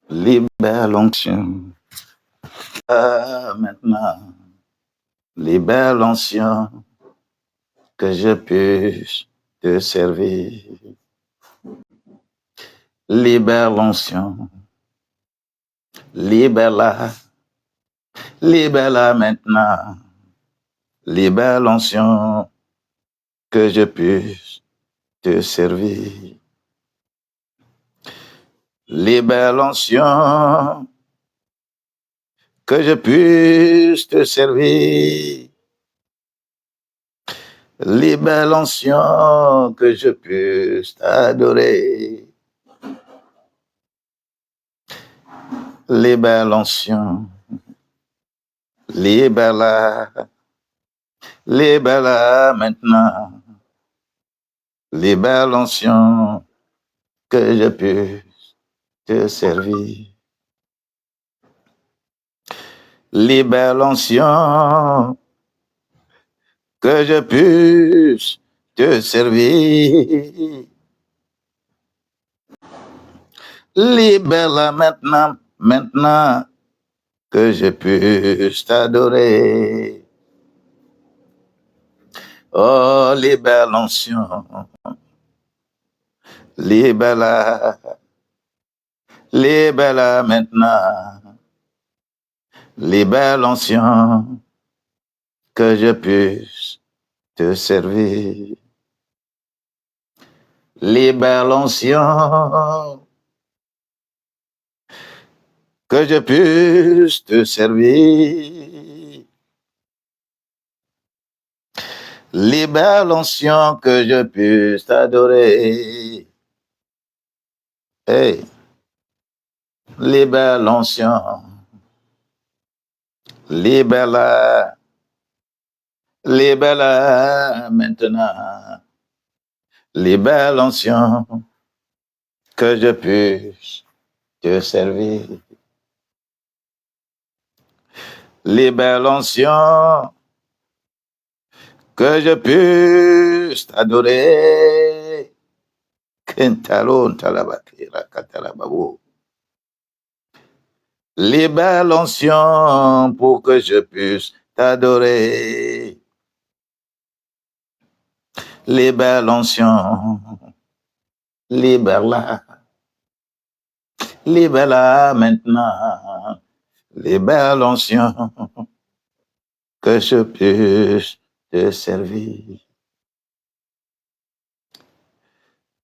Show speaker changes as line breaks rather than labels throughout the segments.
Libère l'onction. Maintenant, libère l'onction que je puisse te servir. Libère l'onction. Libère-la. Libère-la maintenant. Libère l'onction que je puisse te servir. Libère l'onction que je puisse te servir. Libère l'onction que je puisse t'adorer. Libère l'onction. Libère-la. Libère-la maintenant. Libère l'onction que je puisse te servir. Libère l'onction que je puisse te servir. Libère-la maintenant, maintenant que je puisse t'adorer. Oh, libère l'onction. Libère-la. Libère-la maintenant. Libère l'onction que je puisse te servir. Libère l'onction que je puisse te servir. Libère l'onction que je puisse t'adorer. Hey, libère l'onction. Libère-la. Libère-la maintenant. Libère l'onction que je puisse te servir. Libère l'onction que je puisse t'adorer. Libère l'onction pour que je puisse t'adorer. Libère l'onction. Libère-la. Libère-la maintenant. Libère l'onction que je puisse te servir.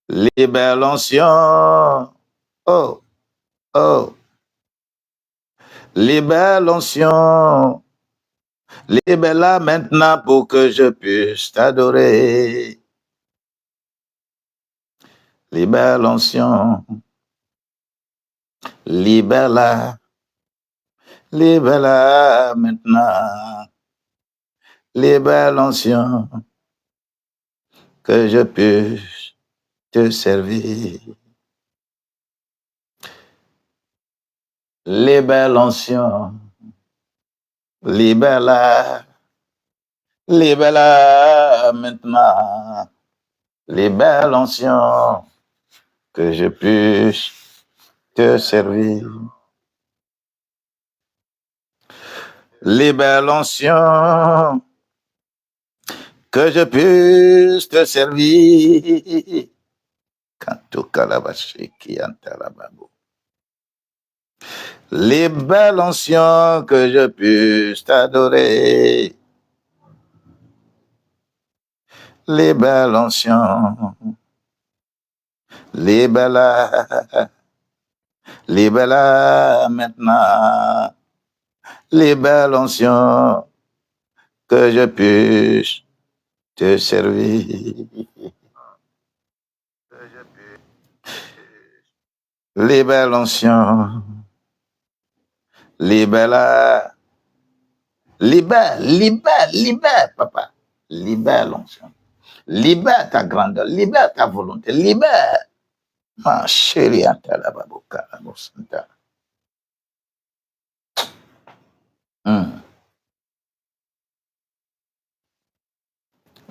Libère l'onction. Oh, oh. Libère l'onction. Libère-la maintenant pour que je puisse t'adorer. Libère l'onction. Libère-la. Libère-la maintenant. Libère l'onction que je puisse te servir. Libère l'onction. Libère-la. Libère-la maintenant. Libère l'onction que je puisse te servir. Libère l'onction que je puisse te servir. Kanto kalabashiki antalababo. Libère l'onction que je puisse t'adorer. Libère l'onction. Libère-la. Libère-la maintenant. Libère l'onction que je puisse te servir. Libère l'onction. Libère-la. Libère, papa. Libère l'onction. Libère ta grandeur. Libère ta volonté. Libère. Ma chérie,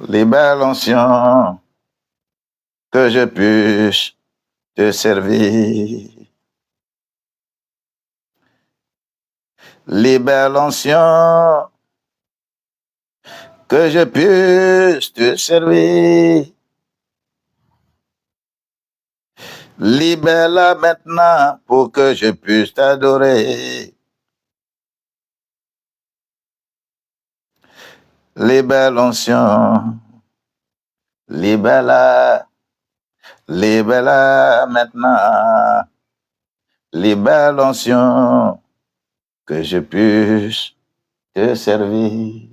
libère l'onction que je puisse te servir. libère l'onction, que je puisse te servir. Libère-la maintenant pour que je puisse t'adorer. Libère l'onction, libère-la, libère-la maintenant. Libère l'onction, que je puisse te servir.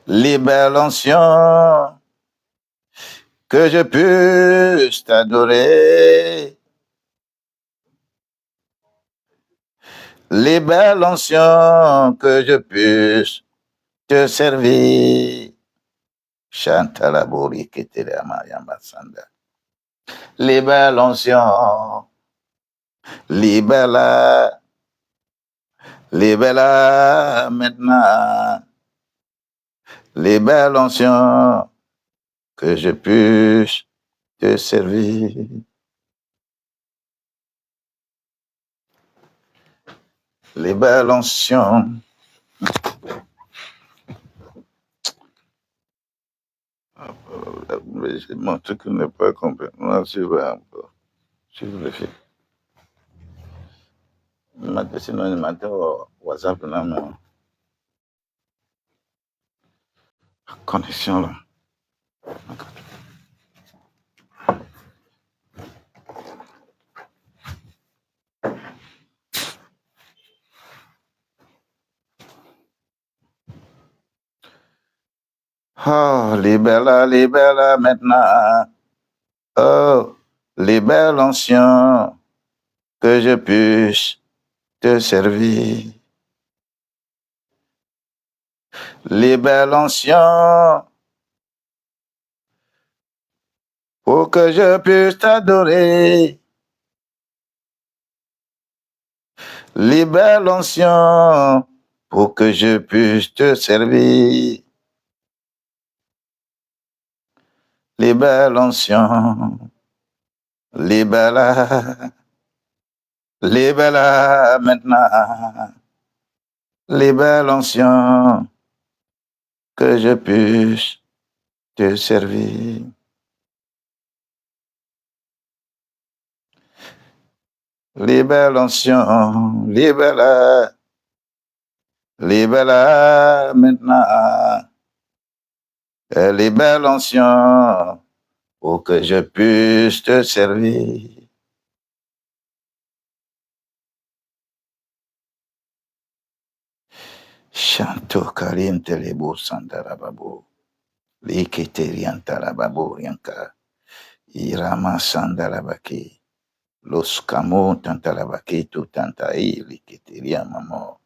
Libère l'onction, que je puisse t'adorer. Libère l'onction, que je puisse te servir. Chantalabori ketelema yambasanda. Libère l'onction, libère-la, libère-la maintenant. Libère l'onction, que je puisse te servir. Libère l'onction. Mon truc n'est pas complètement suivant. Je le fais. Sinon, il m'a dit WhatsApp, là, mais connexion, là. Oh, libère-la maintenant. Oh, libère l'onction, que je puisse te servir. Libère l'onction, pour que je puisse t'adorer. Libère l'onction, pour que je puisse te servir. Libère l'onction, libère-la, libère-la maintenant. Libère l'onction, que je puisse te servir. Libère l'onction, libère-la, libère-la maintenant. Libère l'onction, pour que je puisse te servir. Chanto karim telebo sandarababo. Liketeri antarababo rianka. Irama sandarabaki. Los kamo tantarabaki tu tantai liketeri amamo.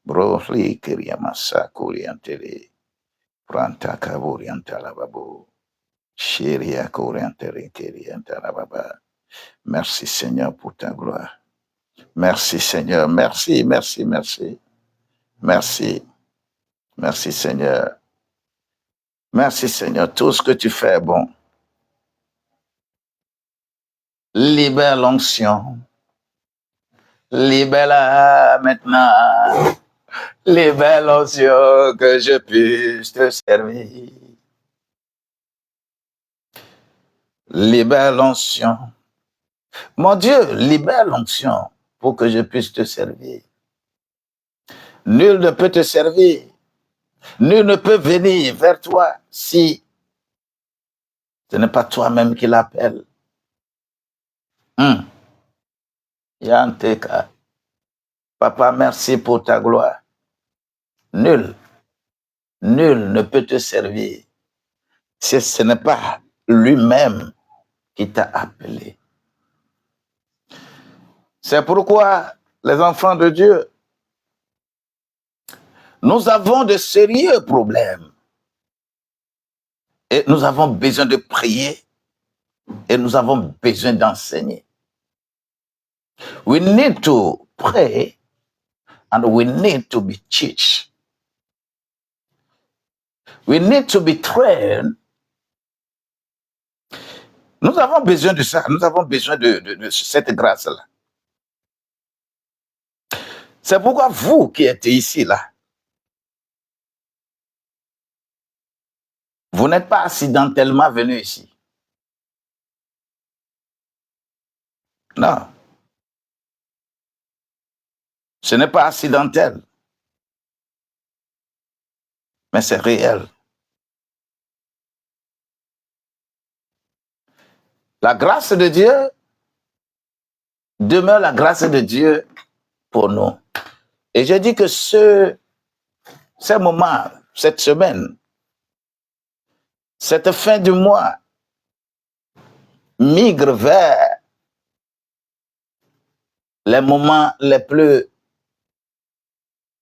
Brofli keriamasa kuriantele. Pranta kaburi antarababo. Shiria kuriantele keriantarababa. Merci Seigneur pour ta gloire. Merci Seigneur. Merci, merci, merci. Merci. Merci Seigneur. Merci Seigneur. Tout ce que tu fais est bon. Libère l'onction. Libère-la maintenant. Libère l'onction, que je puisse te servir. Libère l'onction. Mon Dieu, libère l'onction pour que je puisse te servir. Nul ne peut te servir. Nul ne peut venir vers toi si ce n'est pas toi-même qui l'appelle. Yanteka. Papa, merci pour ta gloire. Nul ne peut te servir si ce n'est pas lui-même qui t'a appelé. C'est pourquoi, les enfants de Dieu, nous avons de sérieux problèmes. Et nous avons besoin de prier et nous avons besoin d'enseigner. We need to pray and we need to be taught. We need to be trained. Nous avons besoin de ça. Nous avons besoin de cette grâce-là. C'est pourquoi vous qui êtes ici, là, vous n'êtes pas accidentellement venu ici. Non. Ce n'est pas accidentel, mais c'est réel. La grâce de Dieu demeure la grâce de Dieu pour nous. Et je dis que ces moments, cette semaine, cette fin du mois, migre vers les moments les plus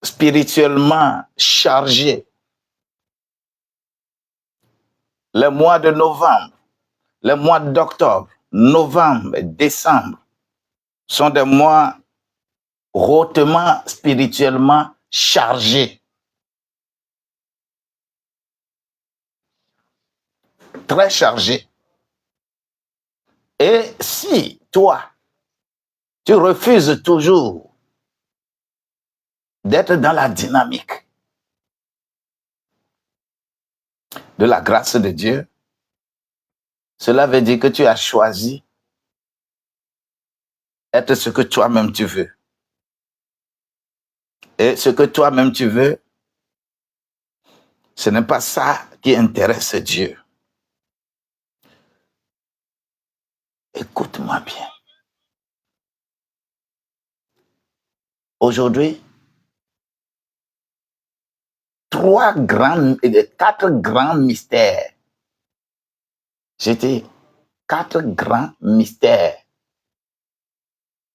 spirituellement chargés. Les mois de novembre, les mois d'octobre, novembre et décembre sont des mois hautement spirituellement chargés. Très chargés. Et si toi, tu refuses toujours d'être dans la dynamique de la grâce de Dieu, cela veut dire que tu as choisi être ce que toi-même tu veux. Et ce que toi-même tu veux, ce n'est pas ça qui intéresse Dieu. Écoute-moi bien. Aujourd'hui, 4 grands mystères. J'ai dit 4 grands mystères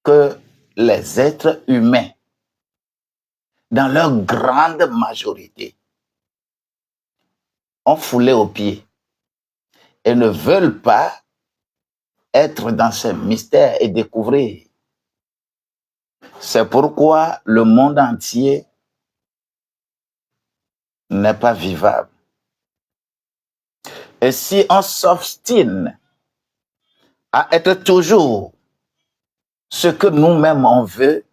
que les êtres humains, dans leur grande majorité, ont foulé aux pieds et ne veulent pas être dans ces mystères et découvrir. C'est pourquoi le monde entier n'est pas vivable. Et si on s'obstine à être toujours ce que nous-mêmes on veut,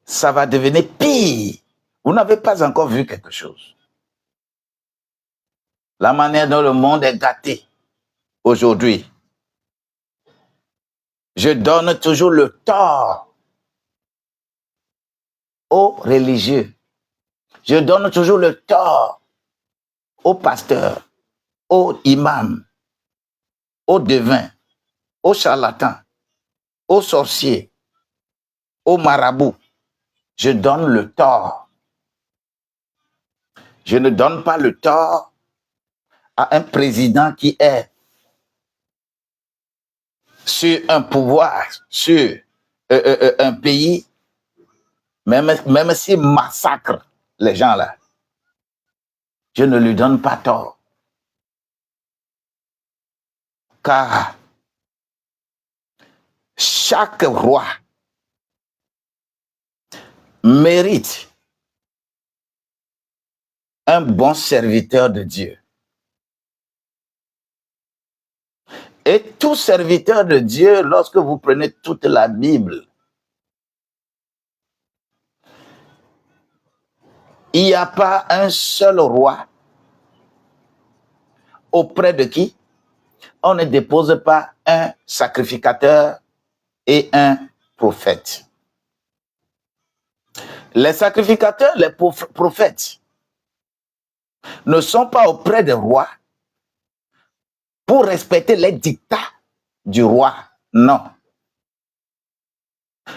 ça va devenir pire. Vous n'avez pas encore vu quelque chose. La manière dont le monde est gâté aujourd'hui. Je donne toujours le tort aux religieux. Je donne toujours le tort aux pasteurs, aux imams, aux devins, aux charlatans, aux sorciers, aux marabouts. Je donne le tort. Je ne donne pas le tort à un président qui est sur un pouvoir, sur un pays, même s'il massacre les gens là. Je ne lui donne pas tort. Car chaque roi mérite un bon serviteur de Dieu. Et tout serviteur de Dieu, lorsque vous prenez toute la Bible, il n'y a pas un seul roi auprès de qui on ne dépose pas un sacrificateur et un prophète. Les sacrificateurs, les prophètes ne sont pas auprès des rois pour respecter les dictats du roi. Non.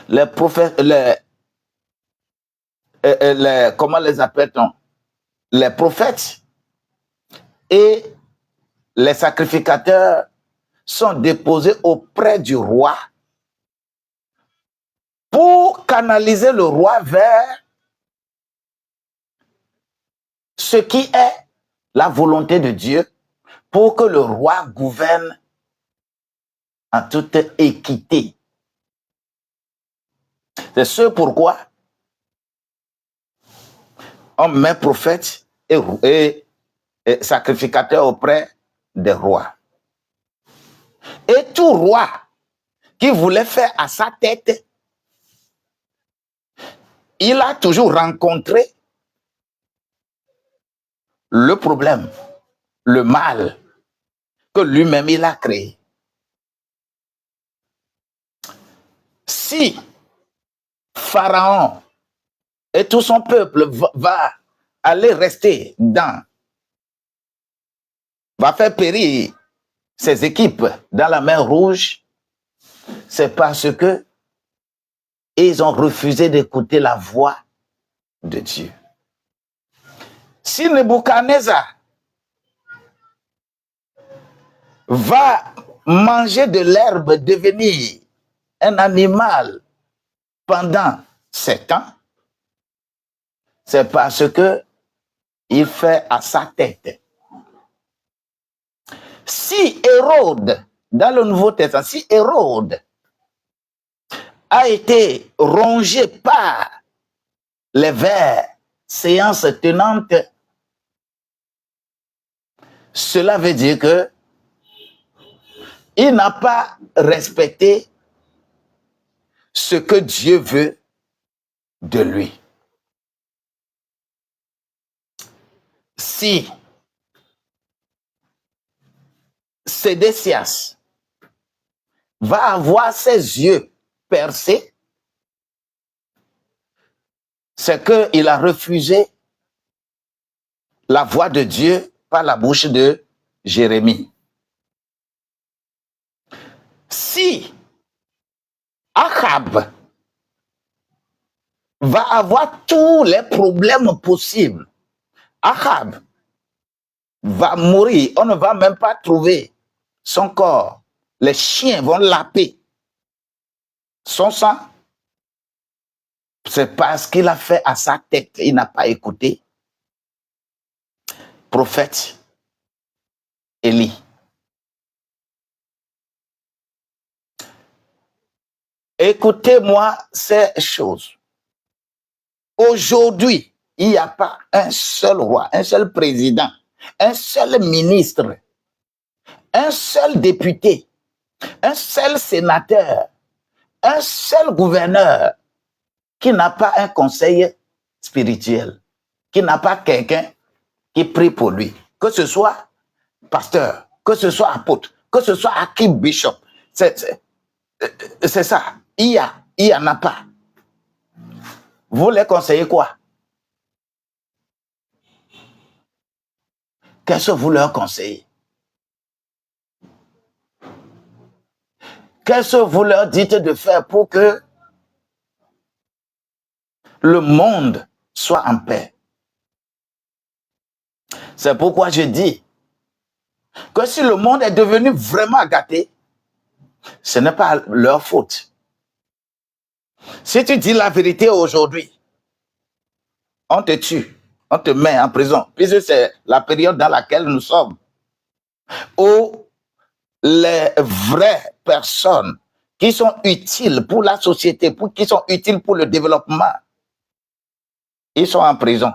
Les prophètes, comment les appelle-t-on? Les prophètes et les sacrificateurs sont déposés auprès du roi pour canaliser le roi vers ce qui est la volonté de Dieu pour que le roi gouverne en toute équité. C'est ce pourquoi on met prophète et sacrificateur auprès des rois. Et tout roi qui voulait faire à sa tête il a toujours rencontré le problème, le mal que lui-même il a créé. Si Pharaon et tout son peuple va aller rester va faire périr ses équipes dans la mer Rouge, c'est parce que ils ont refusé d'écouter la voix de Dieu. Si Nebuchadnezzar va manger de l'herbe, devenir un animal pendant 7 ans, c'est parce que il fait à sa tête. Si Hérode, dans le Nouveau Testament, si Hérode a été rongé par les vers, séances tenantes, cela veut dire que il n'a pas respecté ce que Dieu veut de lui. Si Sédécias va avoir ses yeux percés, c'est qu'il a refusé la voix de Dieu par la bouche de Jérémie. Si Achab va avoir tous les problèmes possibles, Achab va mourir, on ne va même pas trouver son corps. Les chiens vont laper son sang. C'est parce qu'il a fait à sa tête, il n'a pas écouté prophète Élie. Écoutez-moi ces choses. Aujourd'hui, il n'y a pas un seul roi, un seul président, un seul ministre, un seul député, un seul sénateur, un seul gouverneur qui n'a pas un conseil spirituel, qui n'a pas quelqu'un qui prie pour lui, que ce soit pasteur, que ce soit apôtre, que ce soit archbishop. C'est ça. Il y en a pas. Vous les conseillez quoi? Qu'est-ce que vous leur conseillez? Qu'est-ce que vous leur dites de faire pour que le monde soit en paix? C'est pourquoi je dis que si le monde est devenu vraiment gâté, ce n'est pas leur faute. Si tu dis la vérité aujourd'hui, on te tue, on te met en prison, puisque c'est la période dans laquelle nous sommes, où les vraies personnes qui sont utiles pour la société, qui sont utiles pour le développement, ils sont en prison.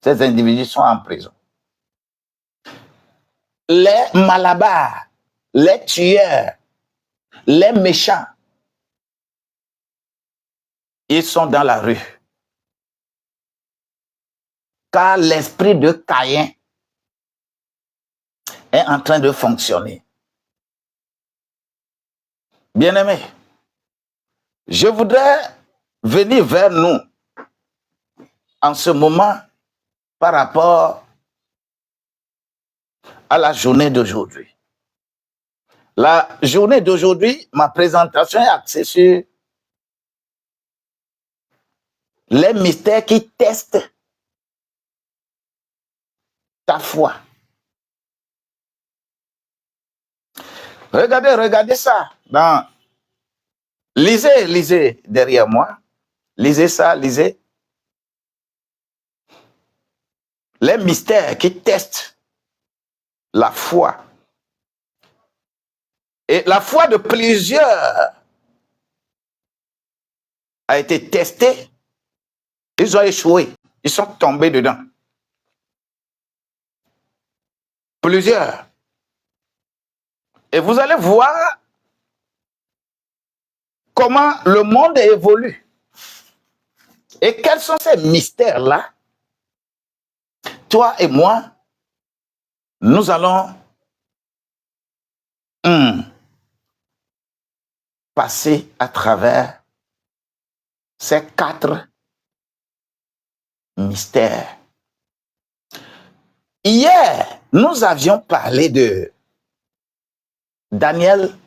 Ces individus sont en prison. Les malabars, les tueurs, les méchants, ils sont dans la rue. Car l'esprit de Caïn est en train de fonctionner. Bien-aimés, je voudrais venir vers nous en ce moment par rapport à la journée d'aujourd'hui. La journée d'aujourd'hui, ma présentation est axée sur les mystères qui testent ta foi. Regardez ça. Lisez derrière moi. Lisez ça, lisez. Les mystères qui testent la foi. Et la foi de plusieurs a été testée. Ils ont échoué. Ils sont tombés dedans. Plusieurs. Et vous allez voir comment le monde évolue. Et quels sont ces mystères-là? Toi et moi, nous allons passer à travers ces 4 mystères. Hier, nous avions parlé de Daniel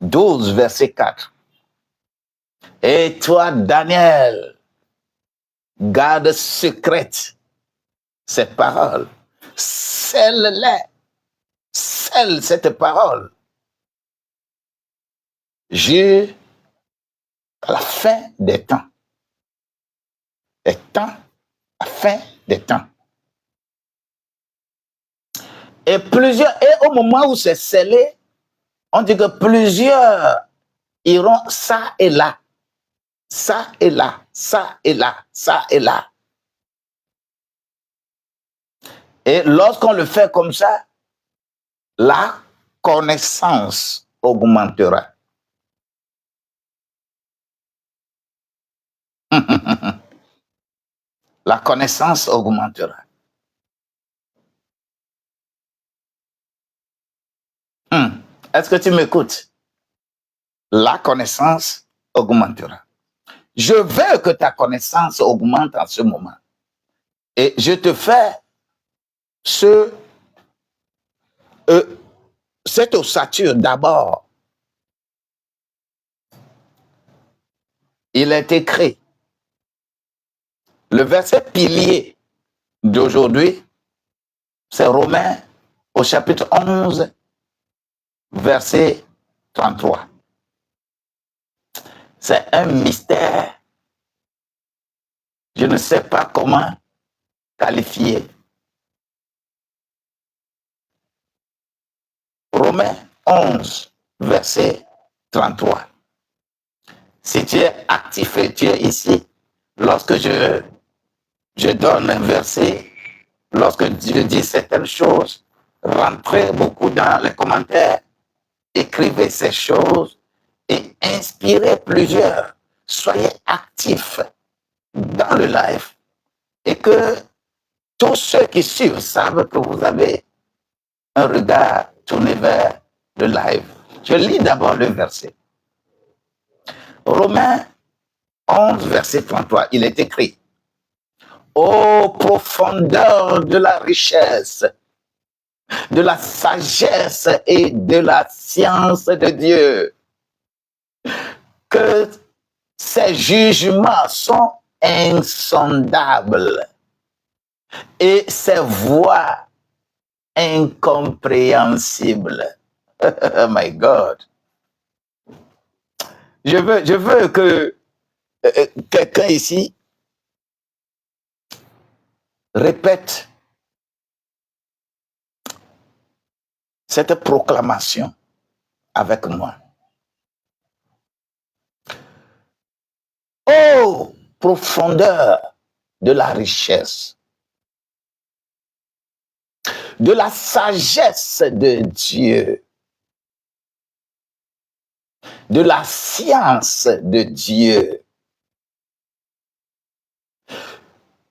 12, verset 4. Et toi, Daniel, garde secrète ces paroles. Scelle-les. Scelle cette parole. Jusqu'à la fin des temps. Les temps, la fin des temps. Et au moment où c'est scellé, on dit que plusieurs iront ça et là. Ça et là, ça et là, ça et là. Et lorsqu'on le fait comme ça, la connaissance augmentera. La connaissance augmentera. Est-ce que tu m'écoutes? La connaissance augmentera. Je veux que ta connaissance augmente en ce moment. Et je te fais cette ossature d'abord. Il est écrit. Le verset pilier d'aujourd'hui, c'est Romains au chapitre 11, verset 33. C'est un mystère. Je ne sais pas comment qualifier. Romains 11, verset 33. Si tu es actif et tu es ici, lorsque je donne un verset, lorsque je dis certaines choses, rentrez beaucoup dans les commentaires, écrivez ces choses et inspirez plusieurs. Soyez actifs dans le live et que tous ceux qui suivent savent que vous avez un regard tourné vers le live. Je lis d'abord le verset. Romains 11, verset 33, il est écrit: ô profondeur de la richesse, de la sagesse et de la science de Dieu, que ses jugements sont insondables et ses voies incompréhensibles. Oh my God. Je veux que quelqu'un ici répète cette proclamation avec moi. Ô profondeur de la richesse, de la sagesse de Dieu, de la science de Dieu,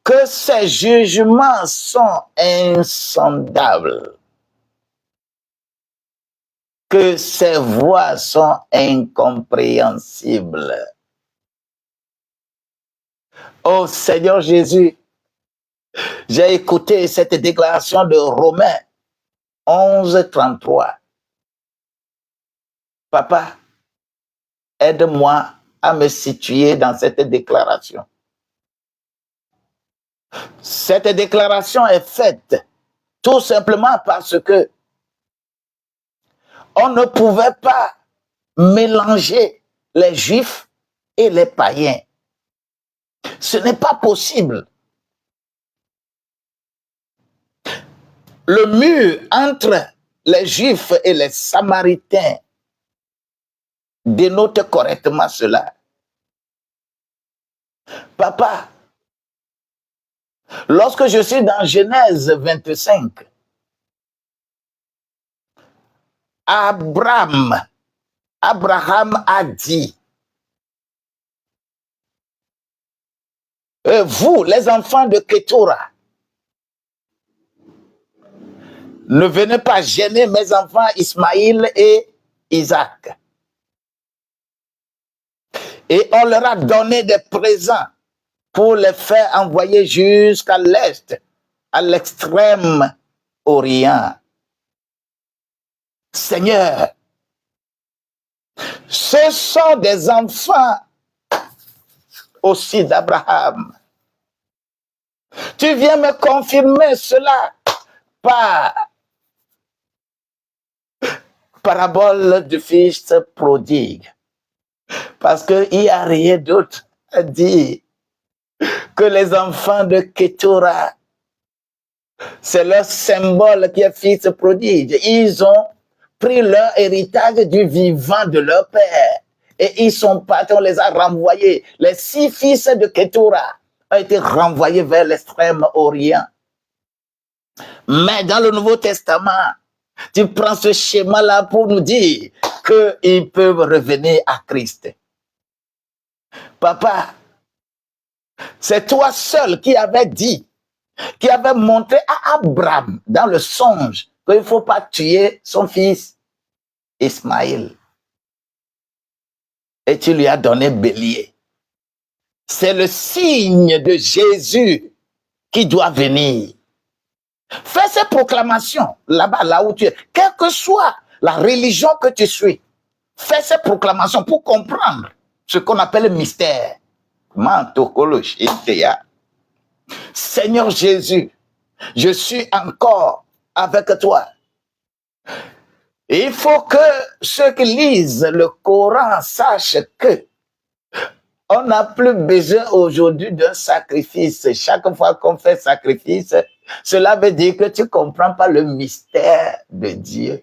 que ses jugements sont insondables, que ses voies sont incompréhensibles. Oh Seigneur Jésus, j'ai écouté cette déclaration de Romains 11, 33. Papa, aide-moi à me situer dans cette déclaration. Cette déclaration est faite tout simplement parce que on ne pouvait pas mélanger les juifs et les païens. Ce n'est pas possible. Le mur entre les juifs et les samaritains dénote correctement cela. Papa, lorsque je suis dans Genèse 25, Abraham Abraham a dit, vous, les enfants de Ketura, ne venez pas gêner mes enfants Ismaïl et Isaac. Et on leur a donné des présents pour les faire envoyer jusqu'à l'est, à l'extrême orient. Seigneur, ce sont des enfants aussi d'Abraham. Tu viens me confirmer cela par parabole du fils prodigue. Parce qu'il n'y a rien d'autre à dire que les enfants de Ketura, c'est leur symbole qui est fils prodigue. Ils ont pris leur héritage du vivant de leur père. Et ils sont partis, on les a renvoyés. Les 6 fils de Ketura ont été renvoyés vers l'extrême orient. Mais dans le Nouveau Testament, tu prends ce schéma-là pour nous dire qu'ils peuvent revenir à Christ. Papa, c'est toi seul qui avais dit, qui avait montré à Abraham dans le songe qu'il ne faut pas tuer son fils Ismaël. Et tu lui as donné bélier. C'est le signe de Jésus qui doit venir. Fais ces proclamations là-bas, là où tu es, quelle que soit la religion que tu suis. Fais ces proclamations pour comprendre ce qu'on appelle le mystère. Seigneur Jésus, je suis encore avec toi. Il faut que ceux qui lisent le Coran sachent que on n'a plus besoin aujourd'hui d'un sacrifice. Chaque fois qu'on fait sacrifice, cela veut dire que tu ne comprends pas le mystère de Dieu.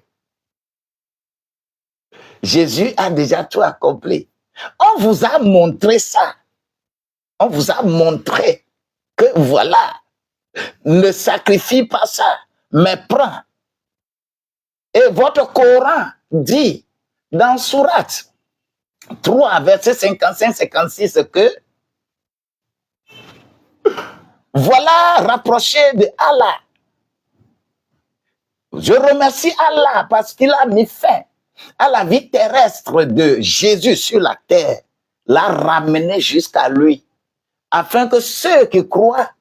Jésus a déjà tout accompli. On vous a montré ça. On vous a montré que voilà, ne sacrifie pas ça, mais prends. Et votre Coran dit dans Sourate 3, verset 55-56 que voilà, rapproché de Allah. Je remercie Allah parce qu'il a mis fin à la vie terrestre de Jésus sur la terre, l'a ramené jusqu'à lui, afin que ceux qui croient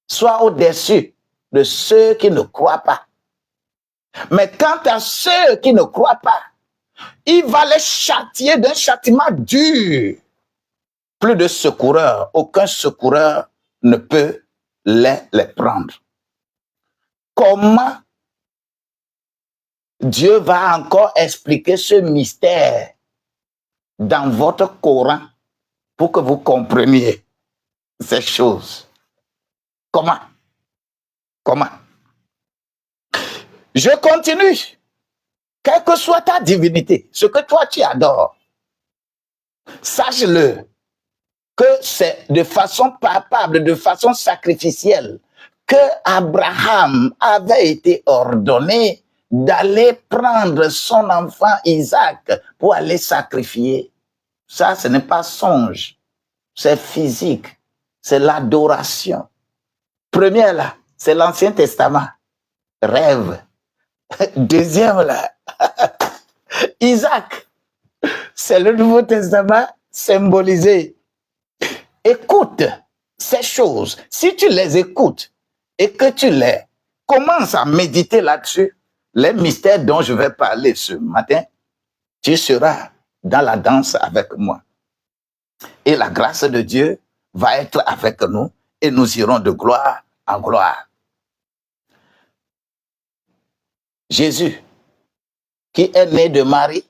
soient au-dessus de ceux qui ne croient pas. Mais quant à ceux qui ne croient pas, il va les châtier d'un châtiment dur. Plus de secoureurs, aucun secoureur ne peut les prendre. Comment Dieu va encore expliquer ce mystère dans votre Coran pour que vous compreniez ces choses? Comment? Je continue. Quelle que soit ta divinité, ce que toi tu adores, sache-le que c'est de façon palpable, de façon sacrificielle, que Abraham avait été ordonné d'aller prendre son enfant Isaac pour aller sacrifier. Ça, ce n'est pas songe, c'est physique, c'est l'adoration. Première là, c'est l'Ancien Testament, rêve. Deuxième là, Isaac, c'est le Nouveau Testament symbolisé. Écoute ces choses. Si tu les écoutes et que tu les commences à méditer là-dessus, les mystères dont je vais parler ce matin, tu seras dans la danse avec moi. Et la grâce de Dieu va être avec nous et nous irons de gloire en gloire. Jésus, qui est né de Marie,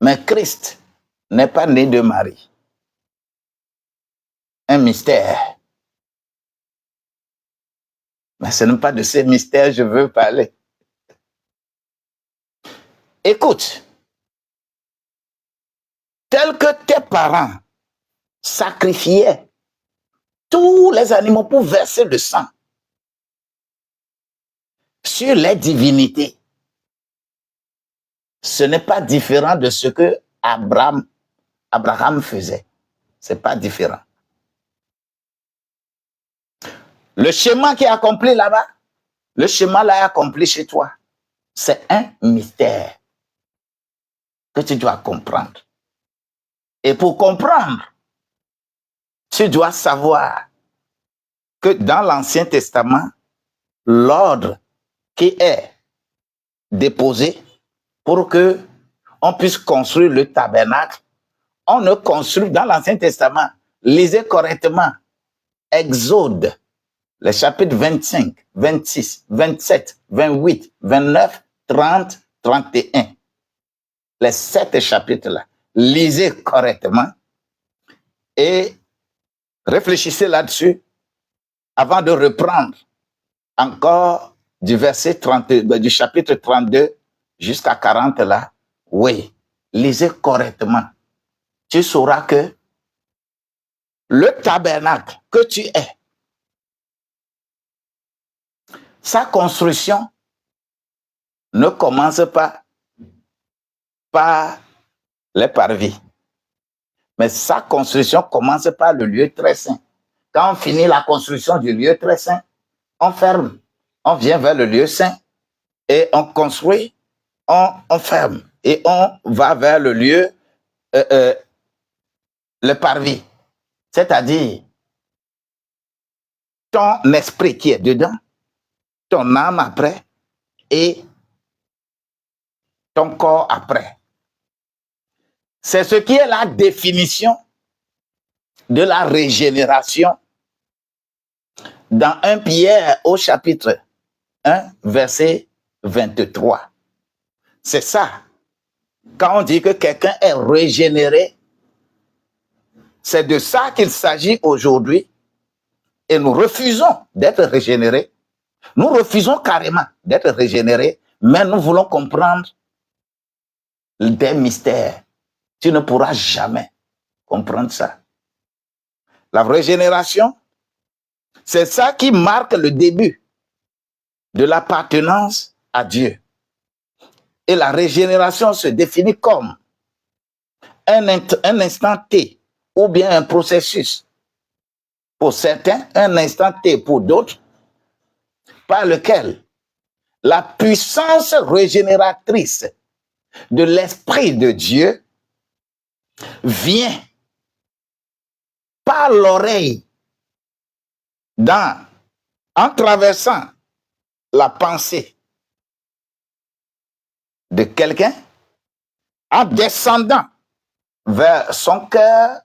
mais Christ n'est pas né de Marie. Un mystère. Mais ce n'est pas de ces mystères que je veux parler. Écoute, tel que tes parents sacrifiaient tous les animaux pour verser le sang sur les divinités, ce n'est pas différent de ce que Abraham faisait. Ce n'est pas différent. Le schéma qui est accompli là-bas, le schéma là est accompli chez toi. C'est un mystère que tu dois comprendre. Et pour comprendre, tu dois savoir que dans l'Ancien Testament, l'ordre qui est déposé pour que on puisse construire le tabernacle, on ne construit dans l'Ancien Testament, lisez correctement, Exode, les chapitres 25, 26, 27, 28, 29, 30, 31. Les 7 chapitres-là. Lisez correctement et réfléchissez là-dessus avant de reprendre encore du verset 32, du chapitre 32 jusqu'à 40 là. Oui, lisez correctement. Tu sauras que le tabernacle que tu es, sa construction ne commence pas par les parvis, mais sa construction commence par le lieu très saint. Quand on finit la construction du lieu très saint, on ferme, on vient vers le lieu saint et on construit, on ferme et on va vers le lieu, le parvis, c'est-à-dire ton esprit qui est dedans, ton âme après et ton corps après. C'est ce qui est la définition de la régénération dans 1 Pierre au chapitre 1, verset 23. C'est ça. Quand on dit que quelqu'un est régénéré, c'est de ça qu'il s'agit aujourd'hui. Et nous refusons d'être régénérés. Nous refusons carrément d'être régénérés, mais nous voulons comprendre des mystères. Tu ne pourras jamais comprendre ça. La régénération, c'est ça qui marque le début de l'appartenance à Dieu. Et la régénération se définit comme un instant T ou bien un processus. Pour certains, un instant T pour d'autres, par lequel la puissance régénératrice de l'Esprit de Dieu vient par l'oreille en traversant la pensée de quelqu'un, en descendant vers son cœur,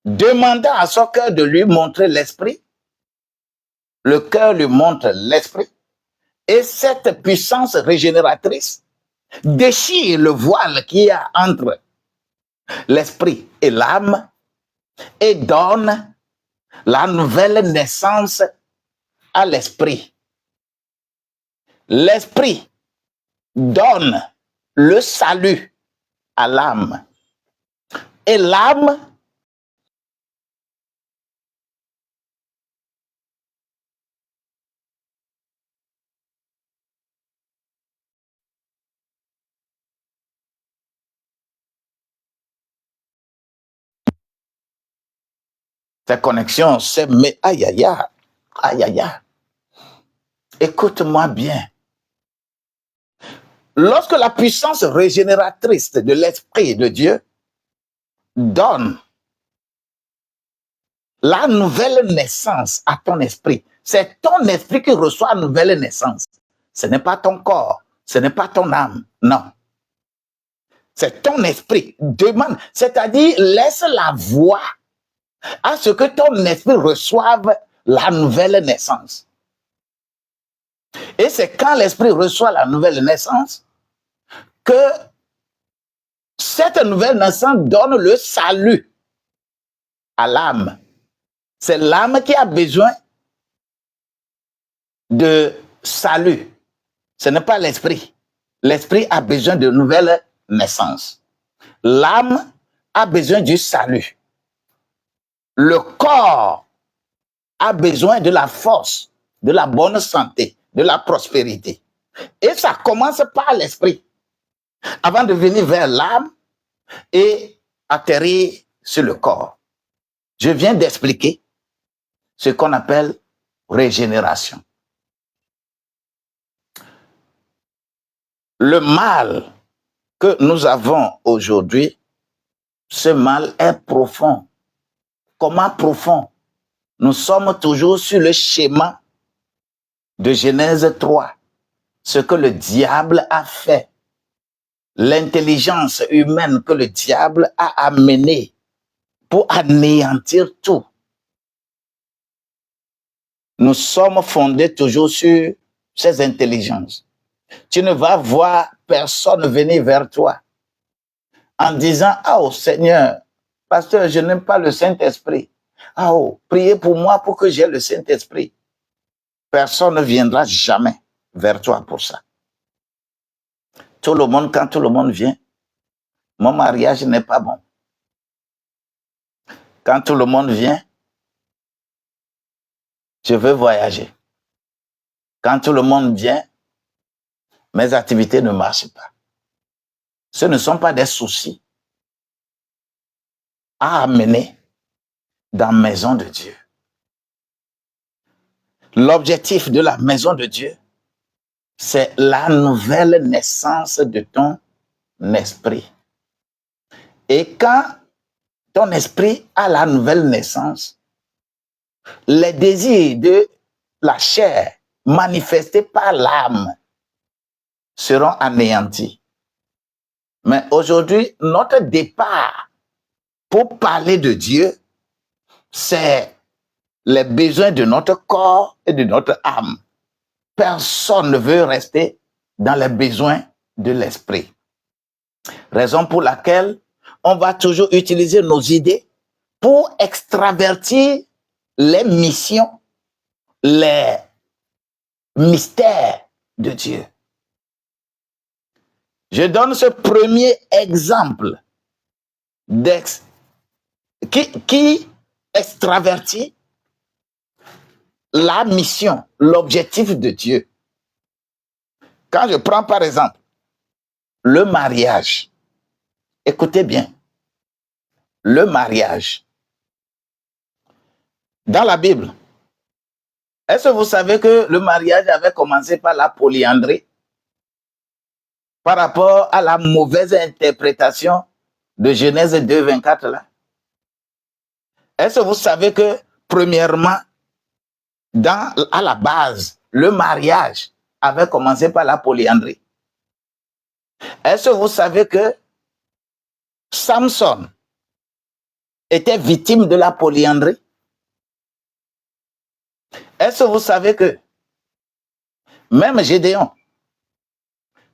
demandant à son cœur de lui montrer l'esprit. Le cœur lui montre l'esprit. Et cette puissance régénératrice déchire le voile qu'il y a entre l'esprit et l'âme et donne la nouvelle naissance à l'esprit. L'esprit donne le salut à l'âme. Et l'âme ta connexion, c'est mais aïe aïe aïe, aïe aïe aïe. Écoute-moi bien. Lorsque la puissance régénératrice de l'Esprit de Dieu donne la nouvelle naissance à ton esprit, c'est ton esprit qui reçoit la nouvelle naissance. Ce n'est pas ton corps, ce n'est pas ton âme, non. C'est ton esprit. Demande, c'est-à-dire laisse la voie à ce que ton esprit reçoive la nouvelle naissance. Et c'est quand l'esprit reçoit la nouvelle naissance que cette nouvelle naissance donne le salut à l'âme. C'est l'âme qui a besoin de salut. Ce n'est pas l'esprit. L'esprit a besoin de nouvelle naissance. L'âme a besoin du salut. Le corps a besoin de la force, de la bonne santé, de la prospérité. Et ça commence par l'esprit. avant de venir vers l'âme et atterrir sur le corps. Je viens d'expliquer ce qu'on appelle régénération. Le mal que nous avons aujourd'hui, ce mal est profond. Comment profond? Nous sommes toujours sur le schéma de Genèse 3, ce que le diable a fait, l'intelligence humaine que le diable a amenée pour anéantir tout. Nous sommes fondés toujours sur ces intelligences. Tu ne vas voir personne venir vers toi en disant « Oh Seigneur, pasteur, je n'aime pas le Saint-Esprit. Oh, priez pour moi pour que j'aie le Saint-Esprit. » Personne ne viendra jamais vers toi pour ça. Tout le monde, quand tout le monde vient, mon mariage n'est pas bon. Quand tout le monde vient, je veux voyager. Quand tout le monde vient, mes activités ne marchent pas. Ce ne sont pas des soucis à amener dans la maison de Dieu. L'objectif de la maison de Dieu, c'est la nouvelle naissance de ton esprit. Et quand ton esprit a la nouvelle naissance, les désirs de la chair manifestés par l'âme seront anéantis. Mais aujourd'hui, notre départ pour parler de Dieu, c'est les besoins de notre corps et de notre âme. Personne ne veut rester dans les besoins de l'esprit. Raison pour laquelle on va toujours utiliser nos idées pour extravertir les missions, les mystères de Dieu. Je donne ce premier exemple qui extravertit la mission, l'objectif de Dieu. Quand je prends par exemple le mariage, écoutez bien, le mariage. Dans la Bible, est-ce que vous savez que le mariage avait commencé par la polyandrie par rapport à la mauvaise interprétation de Genèse 2, 24 là? Est-ce que vous savez que, premièrement, à la base, le mariage avait commencé par la polyandrie? Est-ce que vous savez que Samson était victime de la polyandrie? Est-ce que vous savez que même Gédéon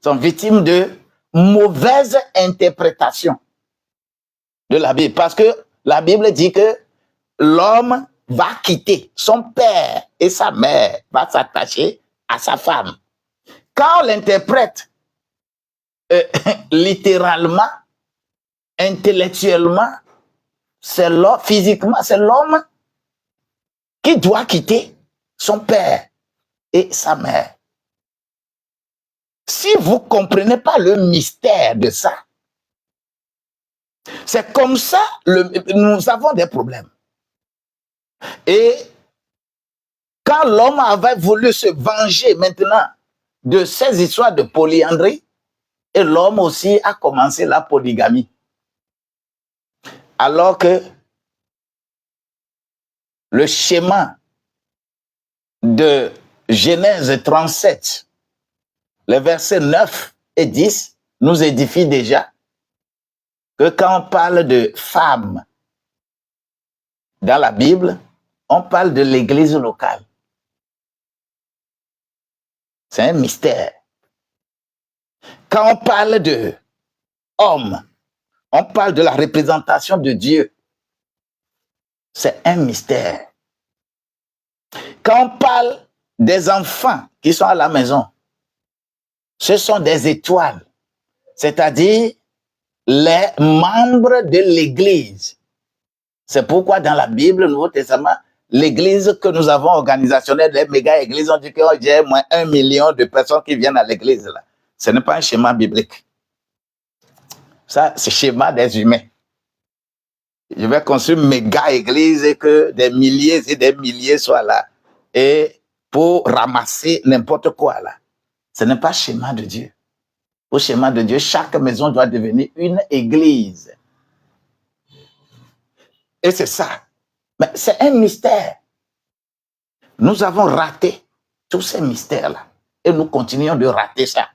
sont victimes de mauvaise interprétation de la Bible? Parce que la Bible dit que l'homme va quitter son père et sa mère, va s'attacher à sa femme. Quand on l'interprète littéralement, intellectuellement, c'est l'homme, physiquement, c'est l'homme qui doit quitter son père et sa mère. Si vous ne comprenez pas le mystère de ça, c'est comme ça, nous avons des problèmes. Et quand l'homme avait voulu se venger maintenant de ces histoires de polyandrie, et l'homme aussi a commencé la polygamie. Alors que le schéma de Genèse 37, les versets 9 et 10, nous édifie déjà que quand on parle de femmes dans la Bible, on parle de l'église locale. C'est un mystère. Quand on parle de hommes, on parle de la représentation de Dieu. C'est un mystère. Quand on parle des enfants qui sont à la maison, ce sont des étoiles, c'est-à-dire les membres de l'église. C'est pourquoi dans la Bible, le Nouveau Testament, l'église que nous avons organisationnelle, les méga-églises, on dit qu'il y a moins 1 million de personnes qui viennent à l'église. Ce n'est pas un schéma biblique. Ça, c'est le schéma des humains. Je vais construire une méga église et que des milliers et des milliers soient là. Et pour ramasser n'importe quoi là. Ce n'est pas le schéma de Dieu. Au schéma de Dieu, chaque maison doit devenir une église. Et c'est ça. Mais c'est un mystère. Nous avons raté tous ces mystères-là. Et nous continuons de rater ça.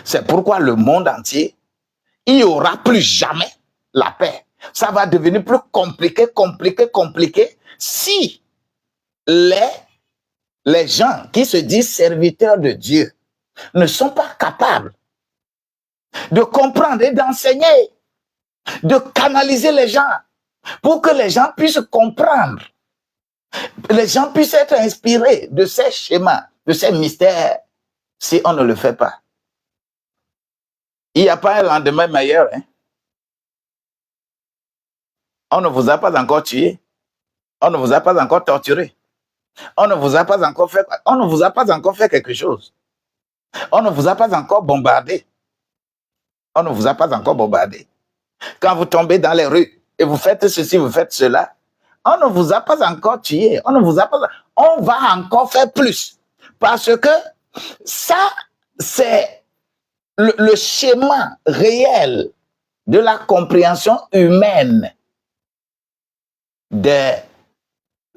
C'est pourquoi le monde entier, il n'y aura plus jamais la paix. Ça va devenir plus compliqué si les gens qui se disent serviteurs de Dieu ne sont pas capables de comprendre et d'enseigner, de canaliser les gens pour que les gens puissent comprendre, les gens puissent être inspirés de ces schémas, de ces mystères, si on ne le fait pas. Il n'y a pas un lendemain meilleur. Hein? On ne vous a pas encore tué. On ne vous a pas encore torturé. On ne vous a pas encore fait quelque chose. On ne vous a pas encore bombardé. On ne vous a pas encore bombardé. Quand vous tombez dans les rues et vous faites ceci, vous faites cela, on ne vous a pas encore tué. On va encore faire plus. Parce que ça, c'est le schéma réel de la compréhension humaine des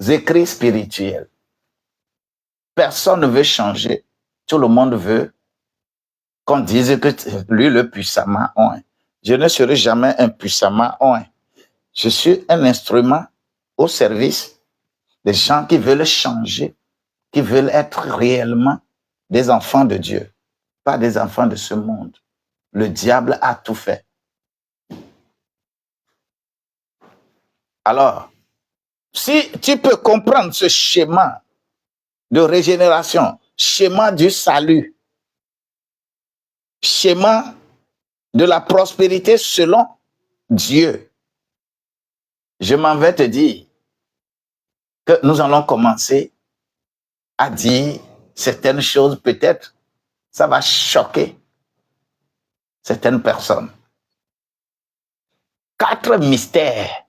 écrits spirituels. Personne ne veut changer. Tout le monde veut qu'on dise que lui, le puissamment oint. Je ne serai jamais un puissamment oint. Je suis un instrument au service des gens qui veulent changer, qui veulent être réellement des enfants de Dieu, pas des enfants de ce monde. Le diable a tout fait. Alors, si tu peux comprendre ce schéma de régénération, schéma du salut, schéma de la prospérité selon Dieu, je m'en vais te dire que nous allons commencer à dire certaines choses, peut-être ça va choquer certaines personnes. 4 mystères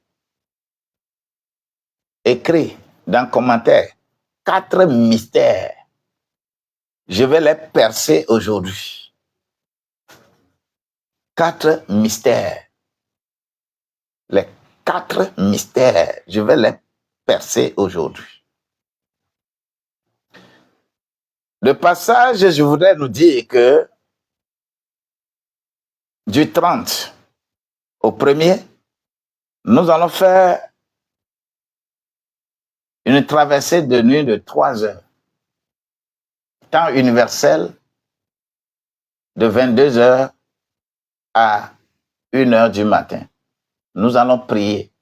écrits dans le commentaire. 4 mystères. Je vais les percer aujourd'hui. 4 mystères. Les 4 mystères, je vais les percer aujourd'hui. Le passage, je voudrais nous dire que du 30 au 1er, nous allons faire une traversée de nuit de 3 heures. Temps universel de 22 heures à 1 heure du matin. Nous allons prier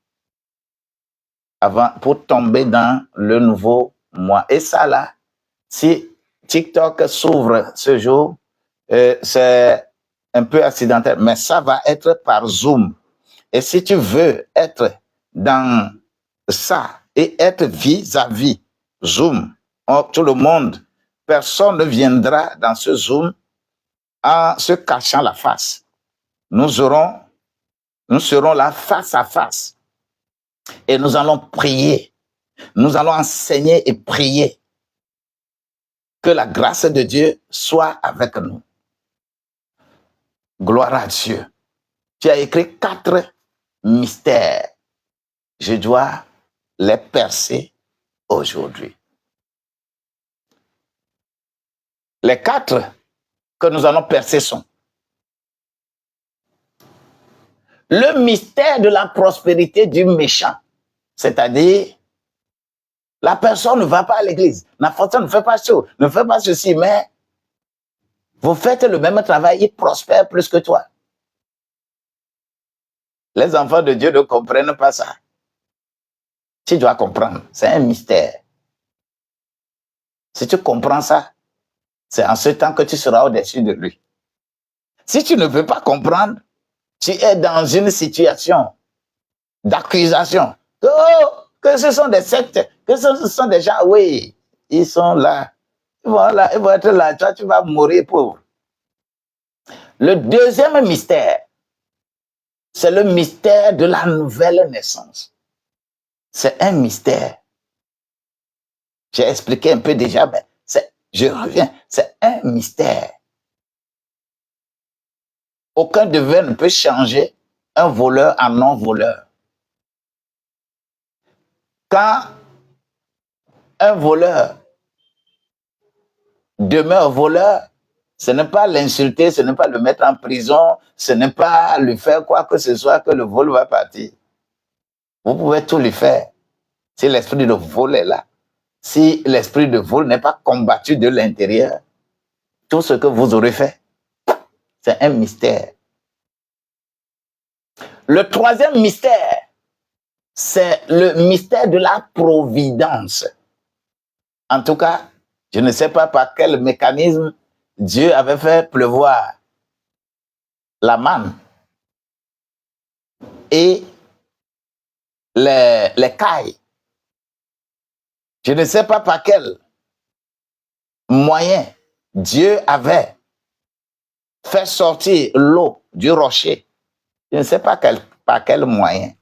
pour tomber dans le nouveau mois. Et ça là, si TikTok s'ouvre ce jour, c'est un peu accidentel, mais ça va être par Zoom. Et si tu veux être dans ça et être vis-à-vis Zoom, tout le monde, personne ne viendra dans ce Zoom en se cachant la face. Nous serons là face à face. Et nous allons prier. Nous allons enseigner et prier. Que la grâce de Dieu soit avec nous. Gloire à Dieu. Tu as écrit 4 mystères. Je dois les percer aujourd'hui. Les 4 que nous allons percer sont le mystère de la prospérité du méchant, c'est-à-dire la personne ne va pas à l'église, la personne ne fait pas ça, ne fait pas ceci, mais vous faites le même travail, il prospère plus que toi. Les enfants de Dieu ne comprennent pas ça. Tu dois comprendre, c'est un mystère. Si tu comprends ça, c'est en ce temps que tu seras au-dessus de lui. Si tu ne veux pas comprendre, tu es dans une situation d'accusation. Oh, que ce sont des sectes, que ce sont des gens, oui, ils sont là. Voilà, ils vont être là, toi tu vas mourir pauvre. Le deuxième mystère, C'est le mystère de la nouvelle naissance. C'est un mystère. J'ai expliqué un peu déjà, mais je reviens. C'est un mystère. Aucun devin ne peut changer un voleur en non-voleur. Quand un voleur demeure voleur, ce n'est pas l'insulter, ce n'est pas le mettre en prison, ce n'est pas lui faire quoi que ce soit que le vol va partir. Vous pouvez tout lui faire. Si l'esprit de vol est là, si l'esprit de vol n'est pas combattu de l'intérieur, tout ce que vous aurez fait, c'est un mystère. Le troisième mystère, c'est le mystère de la providence. En tout cas, je ne sais pas par quel mécanisme Dieu avait fait pleuvoir la manne et les cailles. Je ne sais pas par quel moyen Dieu avait fait sortir l'eau du rocher. Je ne sais pas par quel moyen.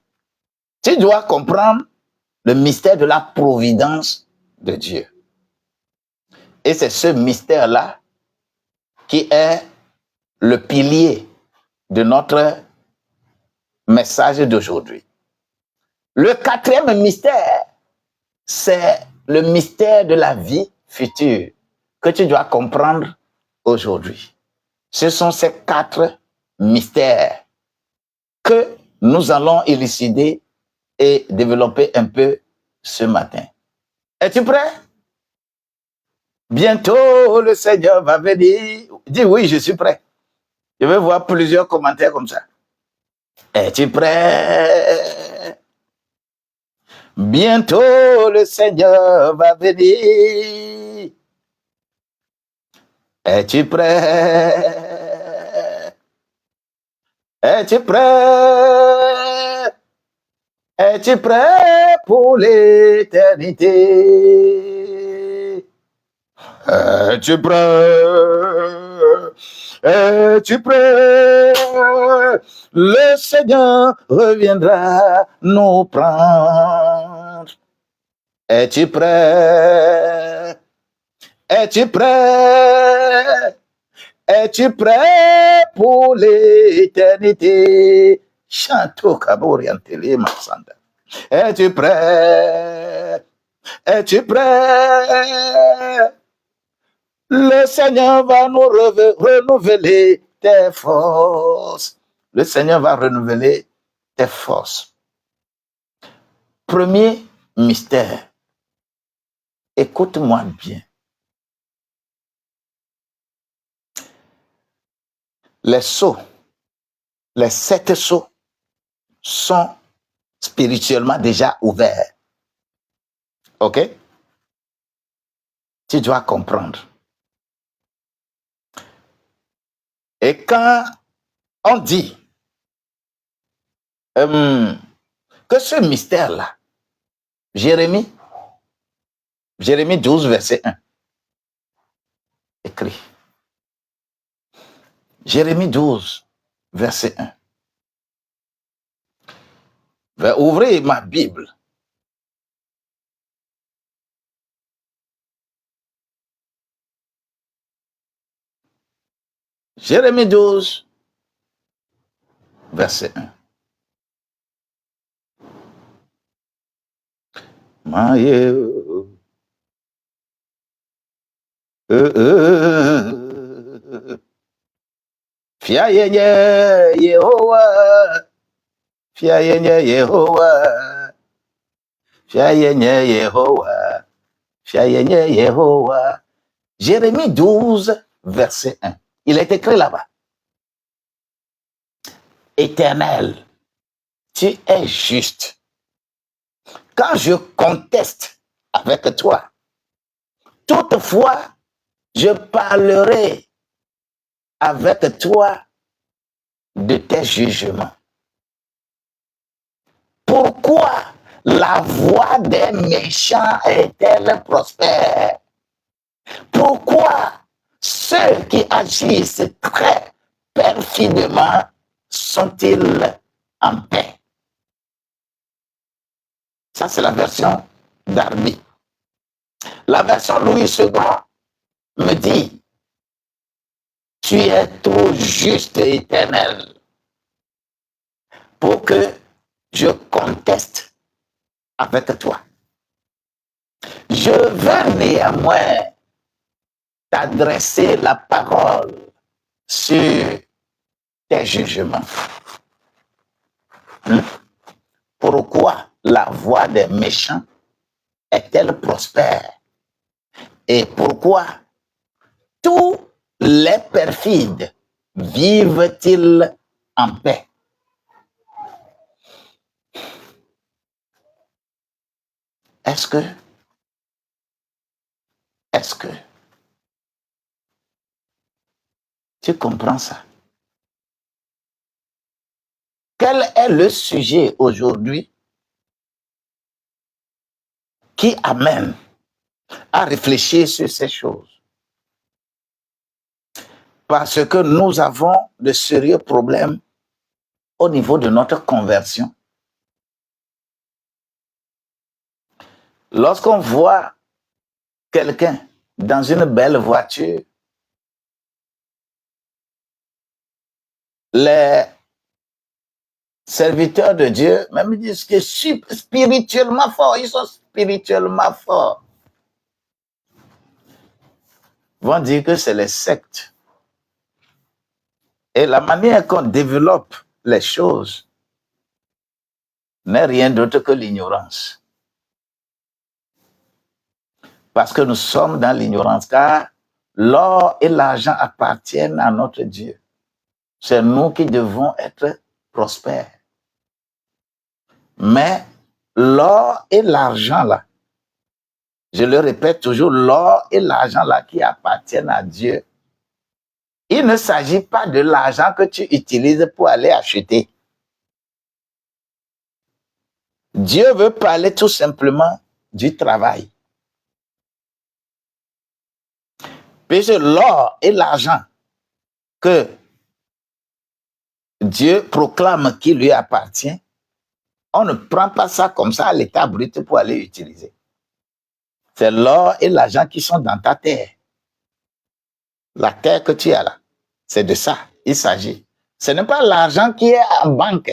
Tu dois comprendre le mystère de la providence de Dieu. Et c'est ce mystère-là qui est le pilier de notre message d'aujourd'hui. Le quatrième mystère, c'est le mystère de la vie future que tu dois comprendre aujourd'hui. Ce sont ces 4 mystères que nous allons élucider et développer un peu ce matin. Es-tu prêt? Bientôt, le Seigneur va venir. Dis oui, je suis prêt. Je vais voir plusieurs commentaires comme ça. Es-tu prêt? Bientôt, le Seigneur va venir. Es-tu prêt? Es-tu prêt? Es-tu prêt pour l'éternité? Es-tu prêt? Es-tu prêt? Le Seigneur reviendra nous prendre. Es-tu prêt? Es-tu prêt? Es-tu prêt pour l'éternité? Chanto Kaboriantele Masanda. Es-tu prêt? Es-tu prêt? Le Seigneur va nous renouveler tes forces. Le Seigneur va renouveler tes forces. Premier mystère. Écoute-moi bien. Les sceaux, les 7 sceaux sont spirituellement déjà ouverts. OK? Tu dois comprendre. Et quand on dit que ce mystère-là, Jérémie 12, verset 1, écrit. Jérémie 12, verset 1. Je vais ouvrir ma Bible. Jérémie 12, verset 1. Fiayenye Yehowa, Fiayenye Yehowa, Fiayenye Yehowa, Fiayenye Yehowa. Jérémie 12, verset 1. Il est écrit là-bas. Éternel, tu es juste. Quand je conteste avec toi, toutefois, je parlerai avec toi de tes jugements. Pourquoi la voix des méchants est-elle prospère? Pourquoi ceux qui agissent très perfidement sont-ils en paix. Ça, c'est la version Darby. La version Louis II me dit, tu es trop juste et éternel pour que je conteste avec toi. Je veux néanmoins t'adresser la parole sur tes jugements. Pourquoi la voie des méchants est-elle prospère? Et pourquoi tous les perfides vivent-ils en paix? Est-ce que tu comprends ça? Quel est le sujet aujourd'hui qui amène à réfléchir sur ces choses? Parce que nous avons de sérieux problèmes au niveau de notre conversion. Lorsqu'on voit quelqu'un dans une belle voiture, les serviteurs de Dieu, même ils disent que spirituellement forts, ils sont spirituellement forts, vont dire que c'est les sectes. Et la manière qu'on développe les choses n'est rien d'autre que l'ignorance. Parce que nous sommes dans l'ignorance, car l'or et l'argent appartiennent à notre Dieu. C'est nous qui devons être prospères. Mais l'or et l'argent là, je le répète toujours, l'or et l'argent là qui appartiennent à Dieu, il ne s'agit pas de l'argent que tu utilises pour aller acheter. Dieu veut parler tout simplement du travail. Puisque l'or et l'argent que Dieu proclame qui lui appartient, on ne prend pas ça comme ça à l'état brut pour aller utiliser. C'est l'or et l'argent qui sont dans ta terre. La terre que tu as là, c'est de ça il s'agit. Ce n'est pas l'argent qui est en banque.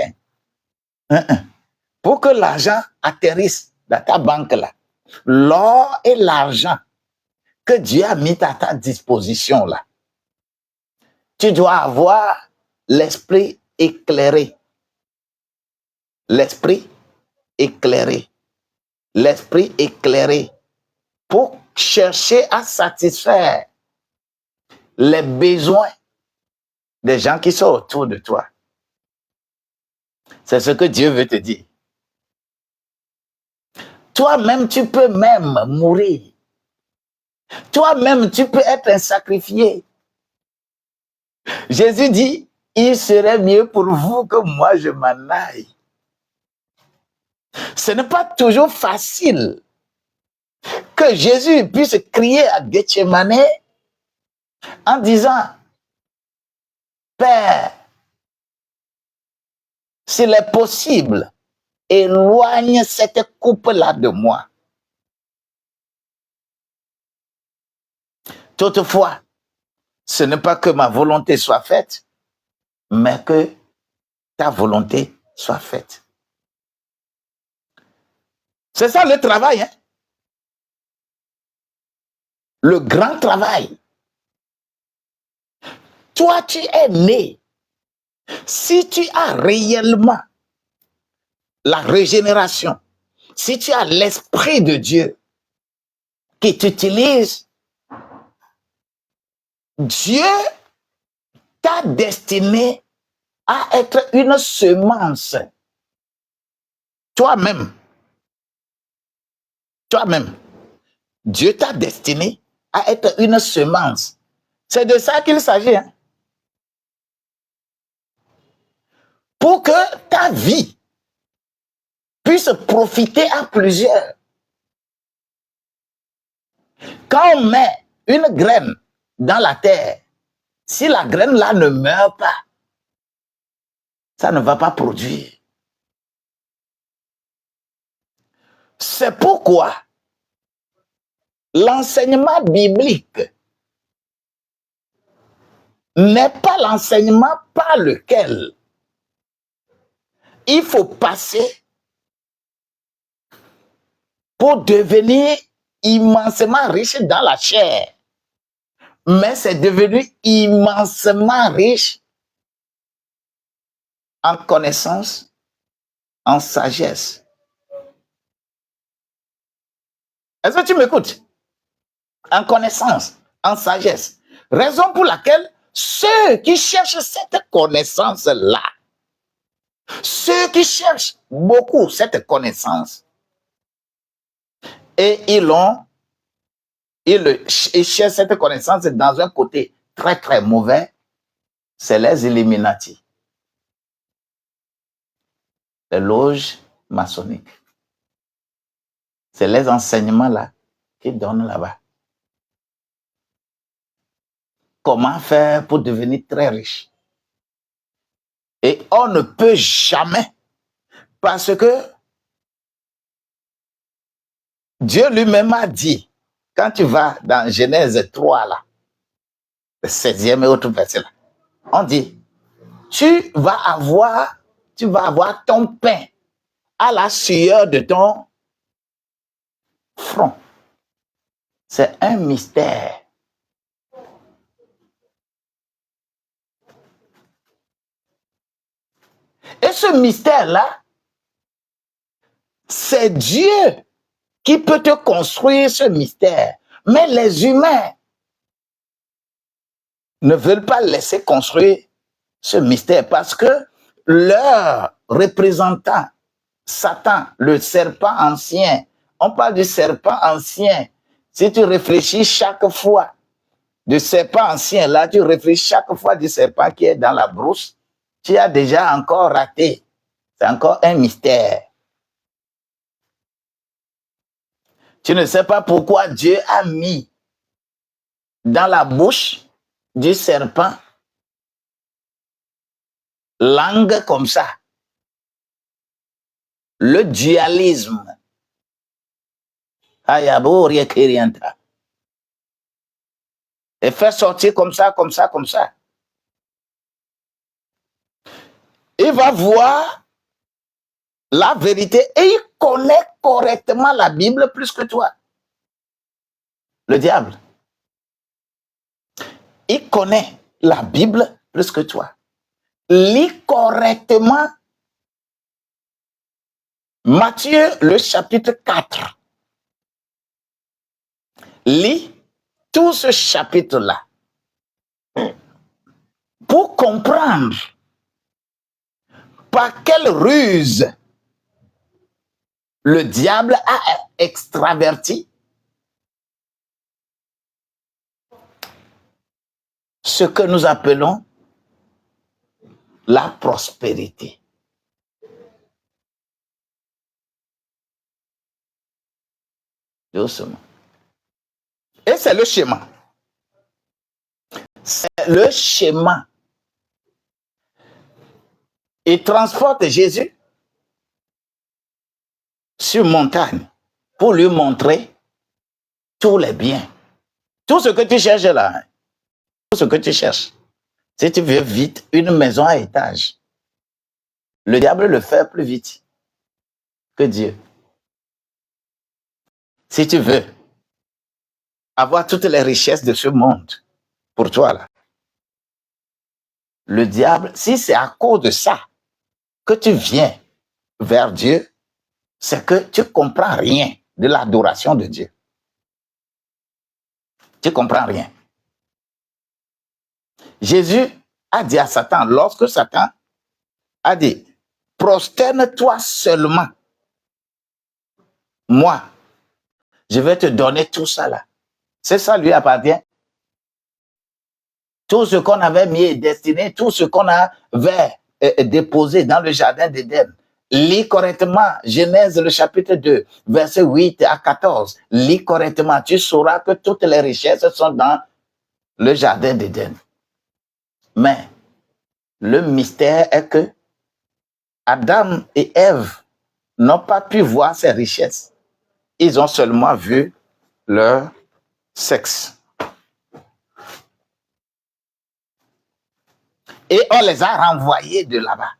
Pour que l'argent atterrisse dans ta banque là, l'or et l'argent que Dieu a mis à ta disposition là, tu dois avoir l'esprit éclairé. L'esprit éclairé. L'esprit éclairé pour chercher à satisfaire les besoins des gens qui sont autour de toi. C'est ce que Dieu veut te dire. Toi-même, tu peux même mourir. Toi-même, tu peux être un sacrifié. Jésus dit, il serait mieux pour vous que moi je m'en aille. Ce n'est pas toujours facile que Jésus puisse crier à Gethsemane en disant, Père, s'il est possible, éloigne cette coupe-là de moi. Toutefois, ce n'est pas que ma volonté soit faite, mais que ta volonté soit faite. C'est ça le travail, hein? Le grand travail. Toi, tu es né. Si tu as réellement la régénération, si tu as l'Esprit de Dieu qui t'utilise, Dieu t'a destiné à être une semence. Toi-même, Dieu t'a destiné à être une semence. C'est de ça qu'il s'agit. Hein? Pour que ta vie puisse profiter à plusieurs. Quand on met une graine dans la terre, si la graine là ne meurt pas, ça ne va pas produire. C'est pourquoi l'enseignement biblique n'est pas l'enseignement par lequel il faut passer pour devenir immensément riche dans la chair. Mais c'est devenu immensément riche en connaissance, en sagesse. Est-ce que tu m'écoutes? En connaissance, en sagesse. Raison pour laquelle ceux qui cherchent cette connaissance-là, ceux qui cherchent beaucoup cette connaissance, et ils cherchent cette connaissance dans un côté très très mauvais, c'est les Illuminati, les loges maçonniques. C'est les enseignements là qu'ils donnent là-bas. Comment faire pour devenir très riche? Et on ne peut jamais, parce que Dieu lui-même a dit, quand tu vas dans Genèse 3, là, le 16e et autre verset là, on dit, tu vas avoir ton pain à la sueur de ton front. C'est un mystère. Et ce mystère-là, c'est Dieu qui peut te construire ce mystère. Mais les humains ne veulent pas laisser construire ce mystère parce que leur représentant, Satan, le serpent ancien, on parle du serpent ancien. Si tu réfléchis chaque fois du serpent ancien, là, tu réfléchis chaque fois du serpent qui est dans la brousse, tu as déjà encore raté. C'est encore un mystère. Tu ne sais pas pourquoi Dieu a mis dans la bouche du serpent langue comme ça. Le dualisme. Et fait sortir comme ça, comme ça, comme ça. Il va voir la vérité et il connaît correctement la Bible plus que toi. Le diable. Il connaît la Bible plus que toi. Lis correctement Matthieu, le chapitre 4. Lis tout ce chapitre-là pour comprendre par quelle ruse le diable a extraverti ce que nous appelons la prospérité. Doucement. Et c'est le schéma. C'est le schéma. Il transporte Jésus sur montagne pour lui montrer tous les biens. Tout ce que tu cherches là, tout ce que tu cherches. Si tu veux vite une maison à étage, le diable le fait plus vite que Dieu. Si tu veux avoir toutes les richesses de ce monde pour toi là, le diable, si c'est à cause de ça que tu viens vers Dieu, c'est que tu ne comprends rien de l'adoration de Dieu. Tu ne comprends rien. Jésus a dit à Satan, lorsque Satan a dit, prosterne-toi seulement. Moi, je vais te donner tout ça là. C'est ça lui appartient. Tout ce qu'on avait mis et destiné, tout ce qu'on avait déposé dans le jardin d'Éden. Lis correctement Genèse le chapitre 2, verset 8 à 14. Lis correctement, tu sauras que toutes les richesses sont dans le jardin d'Éden. Mais le mystère est que Adam et Ève n'ont pas pu voir ces richesses. ils ont seulement vu leur sexe. Et on les a renvoyés de là-bas.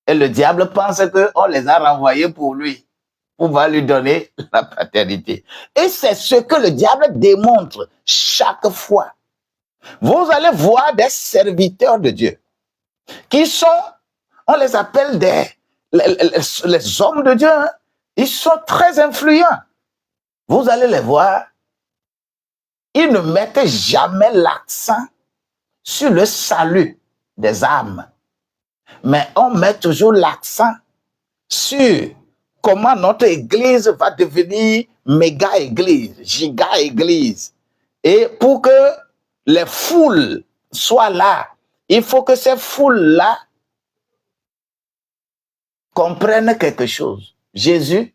Et le diable pense qu'on les a renvoyés pour lui. On va lui donner la paternité. Et c'est ce que le diable démontre chaque fois. Vous allez voir des serviteurs de Dieu qui sont, on les appelle les hommes de Dieu. Hein. Ils sont très influents. Vous allez les voir. Ils ne mettent jamais l'accent sur le salut des âmes. Mais on met toujours l'accent sur comment notre église va devenir méga église, giga église. Et pour que les foules soient là, il faut que ces foules-là comprennent quelque chose. Jésus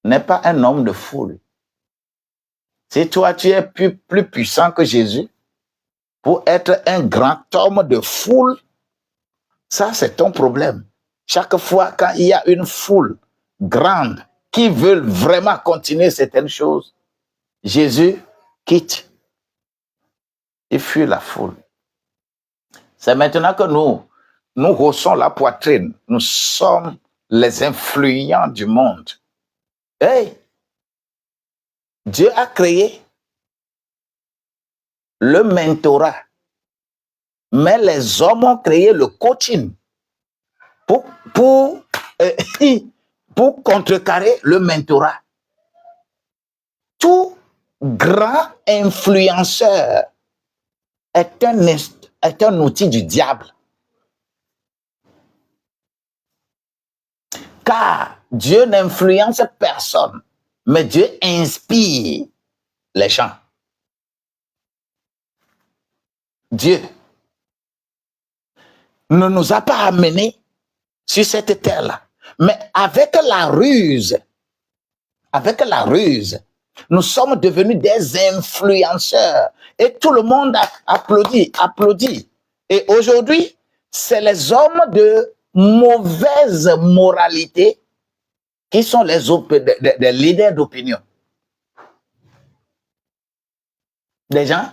n'est pas un homme de foule. Si toi, tu es plus puissant que Jésus, pour être un grand homme de foule, ça, c'est ton problème. Chaque fois, quand il y a une foule grande qui veut vraiment continuer certaines choses, Jésus quitte. Il fuit la foule. C'est maintenant que nous haussons la poitrine. Nous sommes les influents du monde. Hey! Dieu a créé le mentorat. Mais les hommes ont créé le coaching pour contrecarrer le mentorat. Tout grand influenceur est un outil du diable. Car Dieu n'influence personne, mais Dieu inspire les gens. Dieu ne nous a pas amenés sur cette terre-là, mais avec la ruse, nous sommes devenus des influenceurs et tout le monde applaudit. Et aujourd'hui, c'est les hommes de mauvaise moralité qui sont les leaders d'opinion. Des gens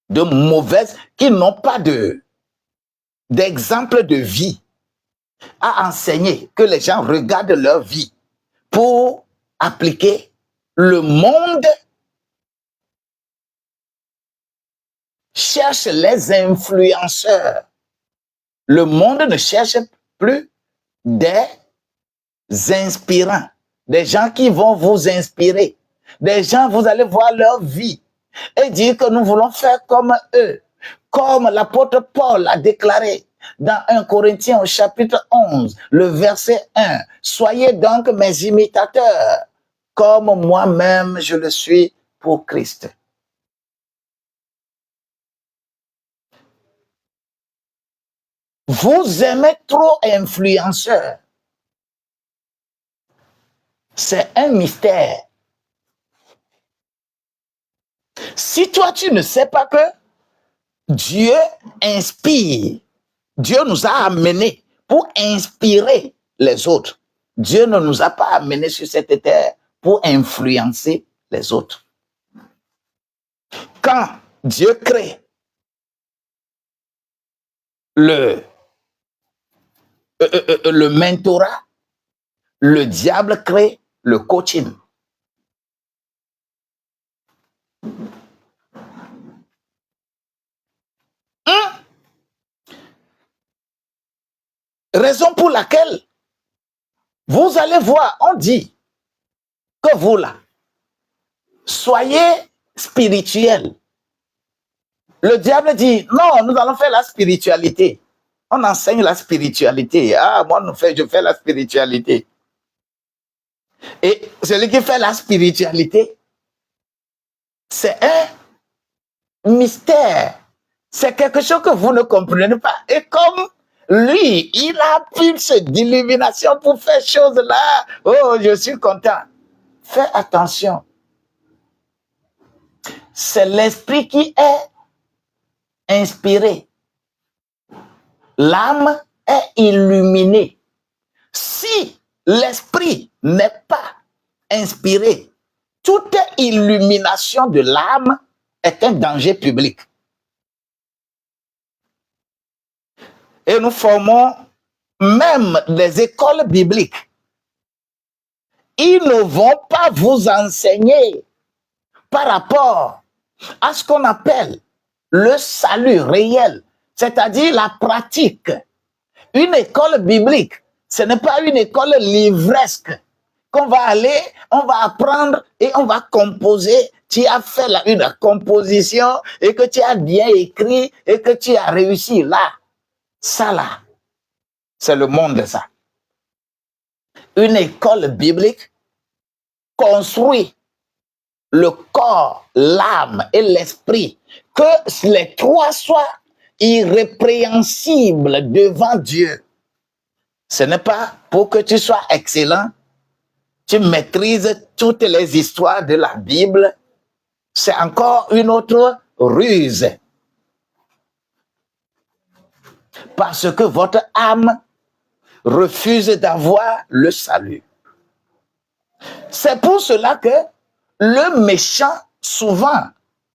de mauvaise, qui n'ont pas d'exemple de vie à enseigner, que les gens regardent leur vie pour appliquer. Le monde cherche les influenceurs. Le monde ne cherche plus des inspirants, des gens qui vont vous inspirer, des gens, vous allez voir leur vie et dire que nous voulons faire comme eux, comme l'apôtre Paul a déclaré dans 1 Corinthiens au chapitre 11, le verset 1. Soyez donc mes imitateurs, comme moi-même je le suis pour Christ. Vous aimez trop influenceur. C'est un mystère. Si toi, tu ne sais pas que Dieu inspire, Dieu nous a amenés pour inspirer les autres. Dieu ne nous a pas amenés sur cette terre pour influencer les autres. Quand Dieu crée le mentorat, le diable crée le coaching. Raison pour laquelle vous allez voir, on dit que vous là, soyez spirituels. Le diable dit, non, nous allons faire la spiritualité. On enseigne la spiritualité. Ah, moi, je fais la spiritualité. Et celui qui fait la spiritualité, c'est un mystère. C'est quelque chose que vous ne comprenez pas. Et comme lui, il a plus d'illumination pour faire choses là. Oh, je suis content. Fais attention. C'est l'esprit qui est inspiré. L'âme est illuminée. Si l'esprit n'est pas inspiré. Toute illumination de l'âme est un danger public. Et nous formons même des écoles bibliques. Ils ne vont pas vous enseigner par rapport à ce qu'on appelle le salut réel, c'est-à-dire la pratique. Une école biblique, ce n'est pas une école livresque qu'on va aller, on va apprendre et on va composer. Tu as fait une composition et que tu as bien écrit et que tu as réussi là. Ça là, c'est le monde de ça. Une école biblique construit le corps, l'âme et l'esprit, que les trois soient irrépréhensibles devant Dieu. Ce n'est pas pour que tu sois excellent, tu maîtrises toutes les histoires de la Bible. C'est encore une autre ruse. Parce que votre âme refuse d'avoir le salut. C'est pour cela que le méchant, souvent,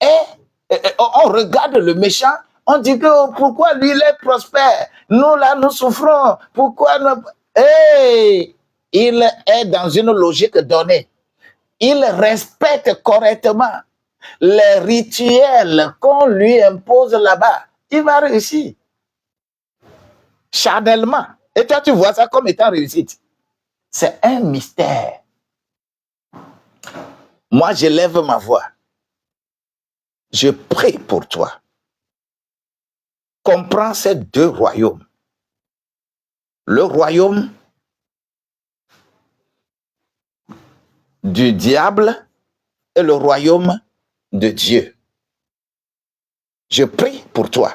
on regarde le méchant, on dit que pourquoi lui il est prospère, nous là nous souffrons, pourquoi nous... Hey, il est dans une logique donnée. Il respecte correctement les rituels qu'on lui impose là-bas. Il va réussir. Charnellement. Et toi, tu vois ça comme étant réussite. C'est un mystère. Moi, je lève ma voix. Je prie pour toi. Comprends ces deux royaumes. Le royaume du diable et le royaume de Dieu. Je prie pour toi.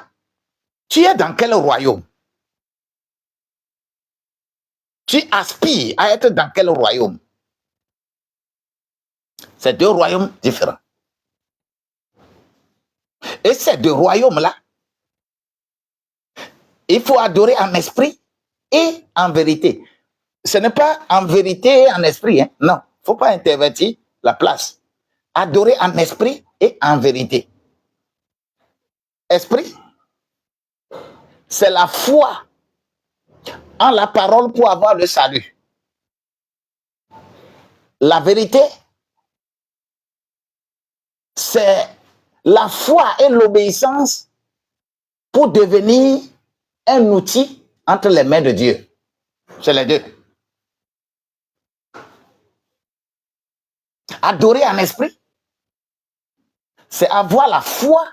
Tu es dans quel royaume? Tu aspires à être dans quel royaume? C'est deux royaumes différents. Et ces deux royaumes-là, il faut adorer en esprit et en vérité. Ce n'est pas en vérité et en esprit, hein? Non, il ne faut pas intervertir la place. Adorer en esprit et en vérité. Esprit, c'est la foi en la parole pour avoir le salut. La vérité, c'est la foi et l'obéissance pour devenir un outil entre les mains de Dieu. C'est les deux. Adorer en esprit, c'est avoir la foi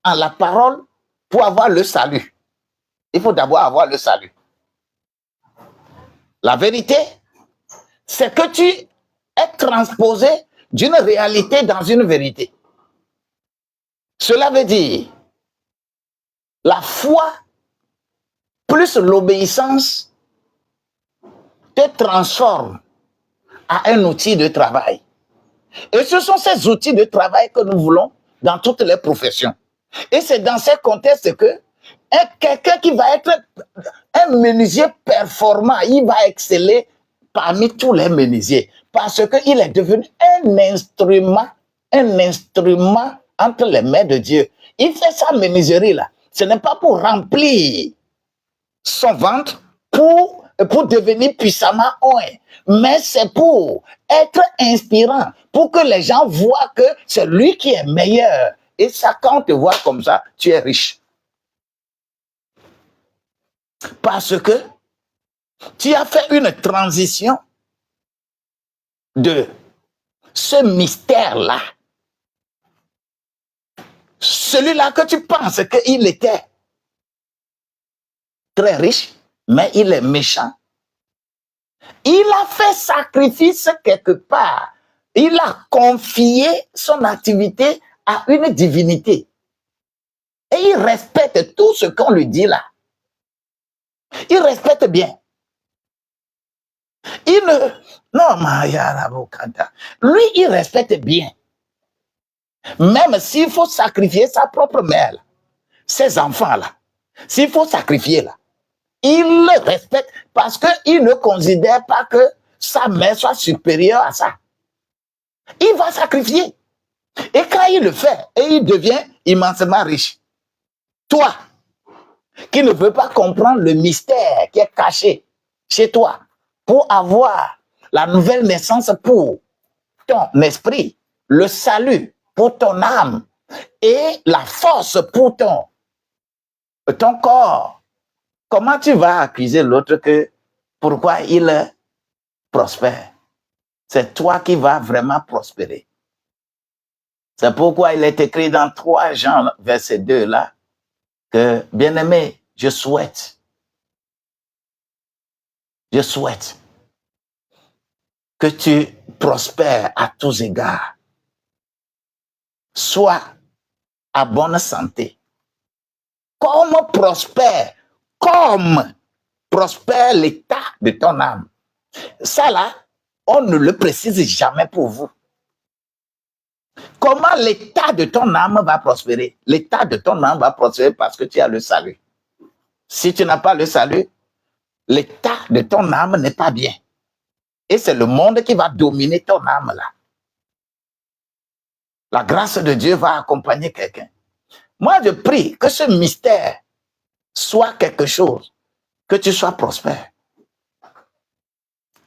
en la parole pour avoir le salut. Il faut d'abord avoir le salut. La vérité, c'est que tu es transposé d'une réalité dans une vérité. Cela veut dire la foi plus l'obéissance te transforme à un outil de travail. Et ce sont ces outils de travail que nous voulons dans toutes les professions. Et c'est dans ces contextes que quelqu'un qui va être un menuisier performant, il va exceller parmi tous les menuisiers parce qu'il est devenu un instrument entre les mains de Dieu. Il fait sa menuiserie-là. Ce n'est pas pour remplir son ventre, pour devenir puissamment oint, mais c'est pour être inspirant, pour que les gens voient que c'est lui qui est meilleur. Et ça, quand on te voit comme ça, tu es riche. Parce que tu as fait une transition de ce mystère-là. Celui-là que tu penses qu'il était très riche, mais il est méchant. Il a fait sacrifice quelque part. Il a confié son activité à une divinité. Et il respecte tout ce qu'on lui dit là. Il respecte bien. Il ne... Non, lui, il respecte bien. Même s'il faut sacrifier sa propre mère, là, ses enfants là, s'il faut sacrifier là, il le respecte parce qu'il ne considère pas que sa mère soit supérieure à ça. Il va sacrifier. Et quand il le fait, et il devient immensément riche. Toi, qui ne veux pas comprendre le mystère qui est caché chez toi, pour avoir la nouvelle naissance pour ton esprit, le salut pour ton âme et la force pour ton corps, comment tu vas accuser l'autre que pourquoi il prospère? C'est toi qui vas vraiment prospérer. C'est pourquoi il est écrit dans 3 Jean, verset 2 là, que, bien-aimé, je souhaite que tu prospères à tous égards. Sois à bonne santé. Comme prospère l'état de ton âme. Ça là, on ne le précise jamais pour vous. Comment l'état de ton âme va prospérer? L'état de ton âme va prospérer parce que tu as le salut. Si tu n'as pas le salut, l'état de ton âme n'est pas bien. Et c'est le monde qui va dominer ton âme là. La grâce de Dieu va accompagner quelqu'un. Moi, je prie que ce mystère soit quelque chose, que tu sois prospère.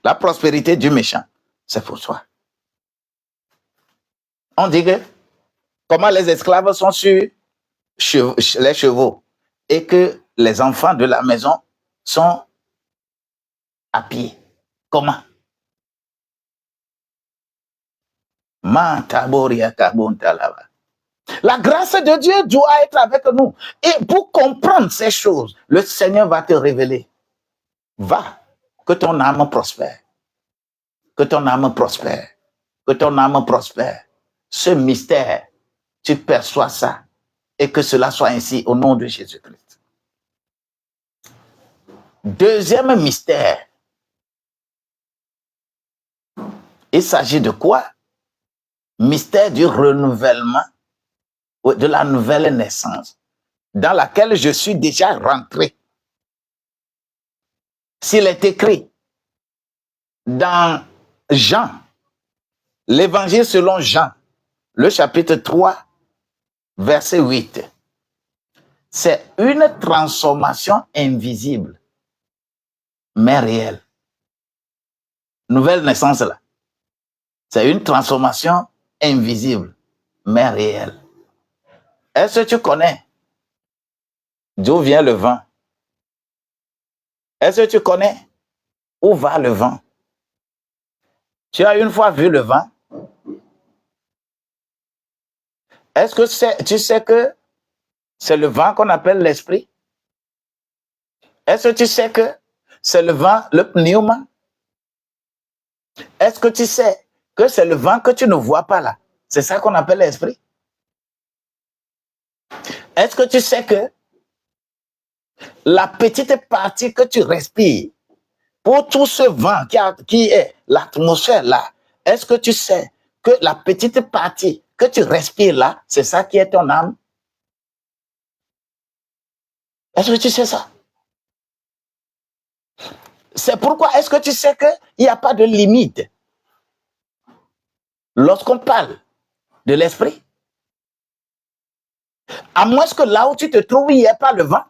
La prospérité du méchant, c'est pour toi. On dit que comment les esclaves sont sur les chevaux et que les enfants de la maison sont à pied. Comment? La grâce de Dieu doit être avec nous. Et pour comprendre ces choses, le Seigneur va te révéler. Va, que ton âme prospère. Que ton âme prospère. Que ton âme prospère. Ce mystère, tu perçois ça. Et que cela soit ainsi au nom de Jésus-Christ. Deuxième mystère. Il s'agit de quoi? Mystère du renouvellement, de la nouvelle naissance, dans laquelle je suis déjà rentré. S'il est écrit dans Jean, l'évangile selon Jean, le chapitre 3, verset 8, c'est une transformation invisible, mais réelle. Nouvelle naissance là, c'est une transformation invisible, mais réelle. Est-ce que tu connais d'où vient le vent? Est-ce que tu connais où va le vent? Tu as une fois vu le vent? Est-ce que tu sais que c'est le vent qu'on appelle l'esprit? Est-ce que tu sais que c'est le vent, le pneuma? Est-ce que tu sais que c'est le vent que tu ne vois pas là? C'est ça qu'on appelle l'esprit? Est-ce que tu sais que la petite partie que tu respires, pour tout ce vent qui est l'atmosphère là, est-ce que tu sais que la petite partie que tu respires là, c'est ça qui est ton âme? Est-ce que tu sais ça? C'est pourquoi est-ce que tu sais qu'il n'y a pas de limite lorsqu'on parle de l'esprit? À moins que là où tu te trouves, il n'y ait pas le vent.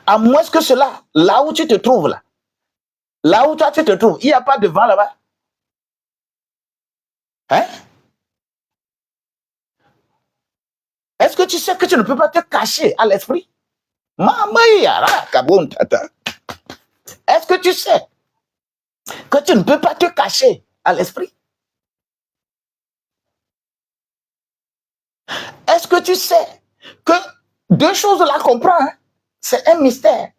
À moins que cela, là où tu te trouves là où toi tu te trouves, il n'y a pas de vent là-bas. Hein? Est-ce que tu sais que tu ne peux pas te cacher à l'esprit? Est-ce que tu sais que tu ne peux pas te cacher à l'esprit? Est-ce que tu sais que deux choses là qu'on prend, hein, c'est un mystère.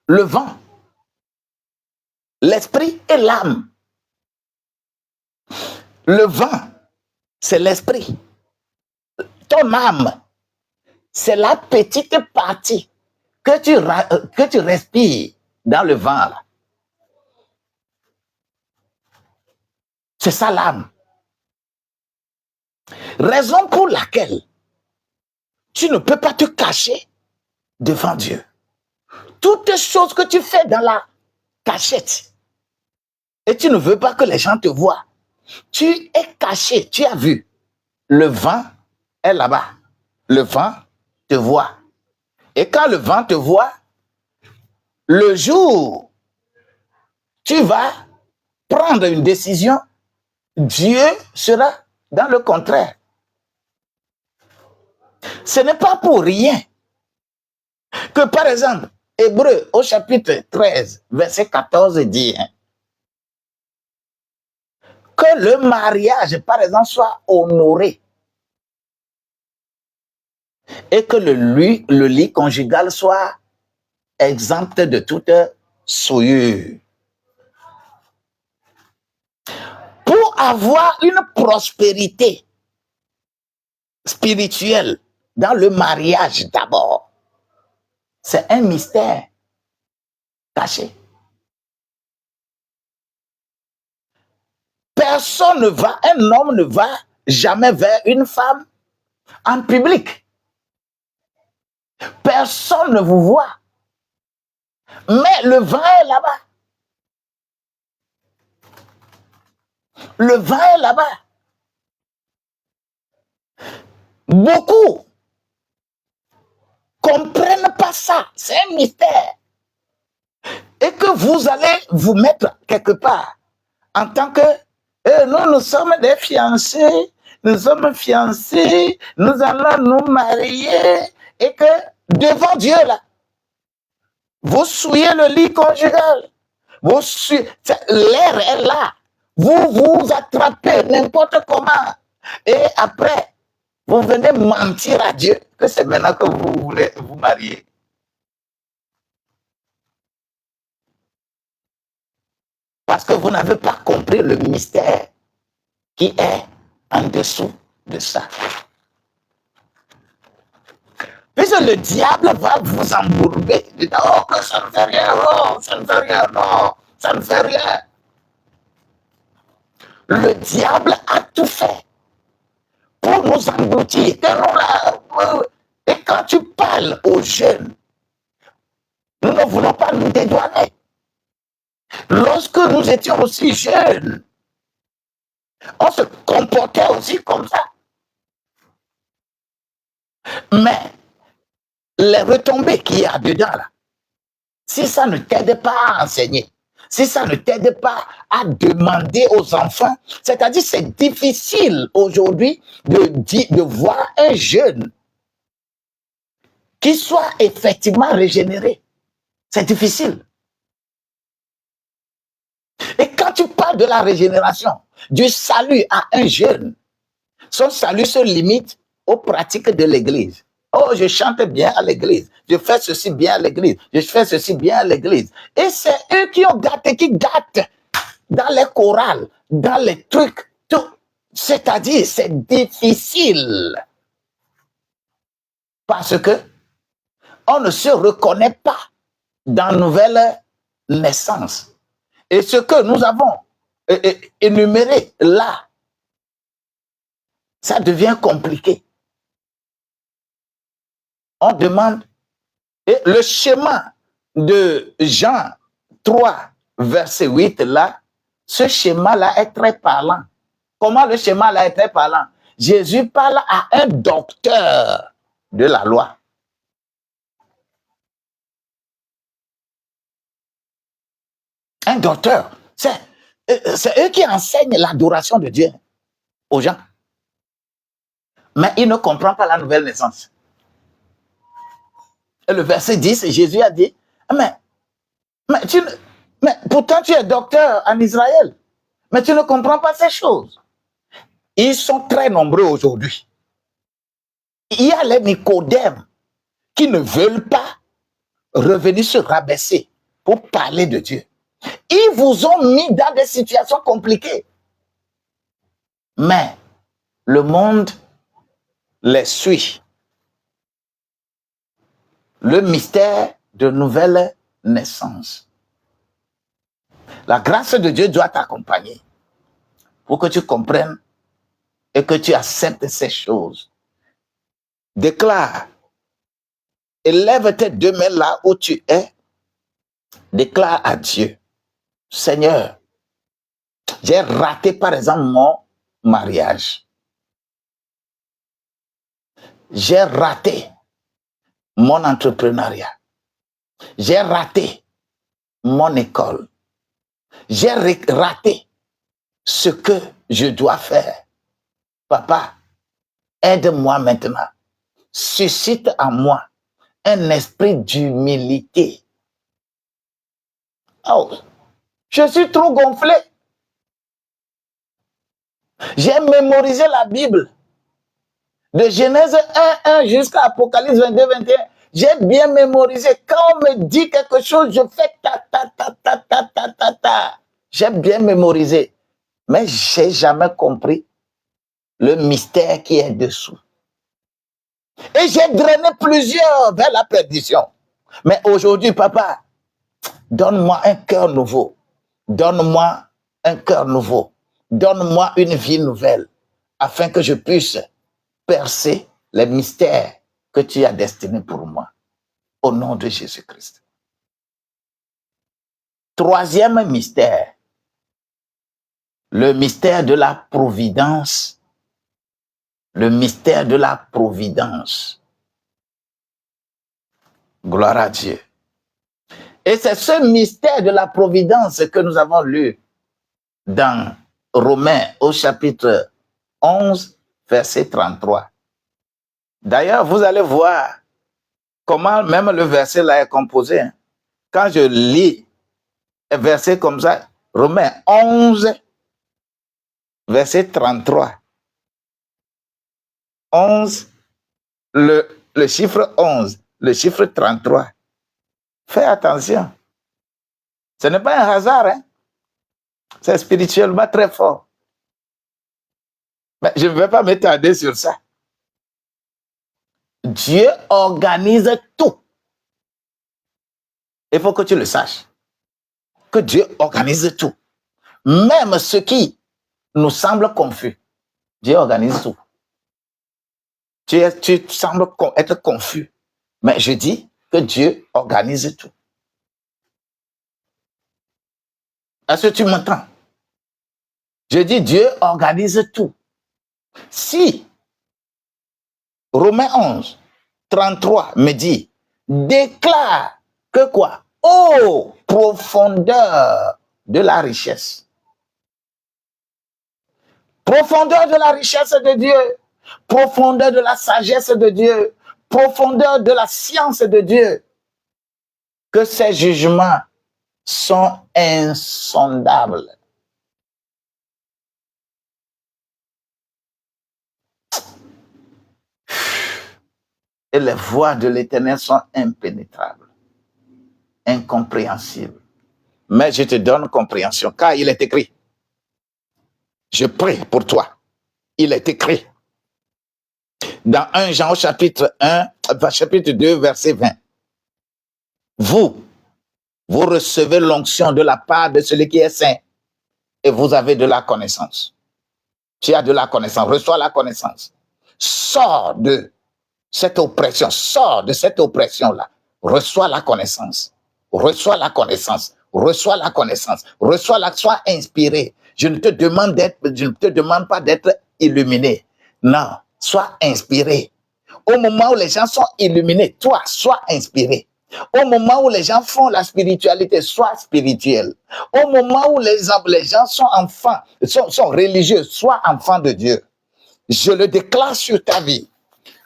Le vent, l'esprit et l'âme. Le vent, c'est l'esprit. Ton âme, c'est la petite partie que tu respires dans le vent là. C'est ça l'âme. Raison pour laquelle tu ne peux pas te cacher devant Dieu. Toutes les choses que tu fais dans la cachette, et tu ne veux pas que les gens te voient. Tu es caché, tu as vu. Le vent est là-bas. Le vent te voit. Et quand le vent te voit, le jour, tu vas prendre une décision, Dieu sera dans le contraire. Ce n'est pas pour rien que, par exemple, Hébreu au chapitre 13, verset 14 dit que le mariage, par exemple, soit honoré et que le lit conjugal soit exempt de toute souillure. Pour avoir une prospérité spirituelle dans le mariage d'abord, c'est un mystère caché. Personne ne va, un homme ne va jamais vers une femme en public. Personne ne vous voit. Mais le vent est là-bas. Le vent est là-bas. Beaucoup comprennent pas ça. C'est un mystère. Et que vous allez vous mettre quelque part en tant que nous sommes des fiancés, nous sommes fiancés, nous allons nous marier et que devant Dieu là, vous souillez le lit conjugal, l'air est là, vous vous attrapez n'importe comment et après vous venez mentir à Dieu que c'est maintenant que vous voulez vous marier. Parce que vous n'avez pas compris le mystère qui est en dessous de ça. Puisque le diable va vous embourber, dit oh, que ça ne fait rien, oh, ça ne fait rien, non, ça ne fait rien. Le diable a tout fait pour nous engloutir. Et quand tu parles aux jeunes, nous ne voulons pas nous dédouaner. Lorsque nous étions aussi jeunes, on se comportait aussi comme ça. Mais les retombées qu'il y a dedans, là, si ça ne t'aide pas à enseigner, si ça ne t'aide pas à demander aux enfants, c'est-à-dire c'est difficile aujourd'hui de voir un jeune qui soit effectivement régénéré. C'est difficile. Et quand tu parles de la régénération, du salut à un jeune, son salut se limite aux pratiques de l'Église. Oh, je chante bien à l'église, je fais ceci bien à l'église, je fais ceci bien à l'église. Et c'est eux qui ont gâté, qui gâtent dans les chorales, dans les trucs, tout. C'est-à-dire, c'est difficile. Parce que on ne se reconnaît pas dans nouvelle naissance. Et ce que nous avons énuméré là, ça devient compliqué. On demande, et le schéma de Jean 3, verset 8, là, ce schéma-là est très parlant. Comment le schéma-là est très parlant? Jésus parle à un docteur de la loi. Un docteur, c'est eux qui enseignent l'adoration de Dieu aux gens. Mais ils ne comprennent pas la nouvelle naissance. Et le verset 10, Jésus a dit, mais pourtant tu es docteur en Israël, mais tu ne comprends pas ces choses. Ils sont très nombreux aujourd'hui. Il y a les Nicodèmes qui ne veulent pas revenir se rabaisser pour parler de Dieu. Ils vous ont mis dans des situations compliquées. Mais le monde les suit. Le mystère de nouvelle naissance. La grâce de Dieu doit t'accompagner pour que tu comprennes et que tu acceptes ces choses. Déclare, élève tes deux mains là où tu es, déclare à Dieu, Seigneur, J'ai raté, par exemple, mon mariage. J'ai raté mon entrepreneuriat. J'ai raté mon école. J'ai raté ce que je dois faire. Papa, aide-moi maintenant. Suscite en moi un esprit d'humilité. Oh, je suis trop gonflé. J'ai mémorisé la Bible. De Genèse 1 jusqu'à Apocalypse 22, 21. J'ai bien mémorisé. Quand on me dit quelque chose, je fais ta, ta, ta, ta, ta, ta, ta, ta. J'ai bien mémorisé. Mais je n'ai jamais compris le mystère qui est dessous. Et j'ai drainé plusieurs vers la perdition. Mais aujourd'hui, papa, donne-moi un cœur nouveau. Donne-moi un cœur nouveau. Donne-moi une vie nouvelle, afin que je puisse percer les mystères que tu as destinés pour moi. Au nom de Jésus-Christ. Troisième mystère, le mystère de la providence. Le mystère de la providence. Gloire à Dieu. Et c'est ce mystère de la providence que nous avons lu dans Romains au chapitre 11, verset 33. D'ailleurs, vous allez voir comment même le verset là est composé. Quand je lis un verset comme ça, Romains 11, verset 33. 11, le chiffre 11, le chiffre 33. Fais attention. Ce n'est pas un hasard, hein? C'est spirituellement très fort. Mais je ne vais pas m'étendre sur ça. Dieu organise tout. Il faut que tu le saches. Que Dieu organise tout. Même ce qui nous semble confus. Dieu organise tout. Tu sembles être confus. Mais je dis que Dieu organise tout. Est-ce que tu m'entends? Je dis Dieu organise tout. Si Romains 11, 33 me dit, déclare que quoi? Ô profondeur de la richesse. Profondeur de la richesse de Dieu. Profondeur de la sagesse de Dieu. Profondeur de la science de Dieu. Que ces jugements sont insondables. Et les voies de l'Éternel sont impénétrables, incompréhensibles. Mais je te donne compréhension, car il est écrit. Je prie pour toi. Il est écrit. Dans 1 Jean chapitre 2, verset 20. Vous recevez l'onction de la part de celui qui est saint et vous avez de la connaissance. Tu as de la connaissance, reçois la connaissance. Sors de cette oppression, sors de cette oppression-là. Reçois la connaissance. Reçois la connaissance. Reçois la connaissance. Sois inspiré. Je ne te demande pas d'être illuminé. Non, sois inspiré. Au moment où les gens sont illuminés, toi, sois inspiré. Au moment où les gens font la spiritualité, sois spirituel. Au moment où les gens sont enfants, sont religieux, sois enfant de Dieu. Je le déclare sur ta vie.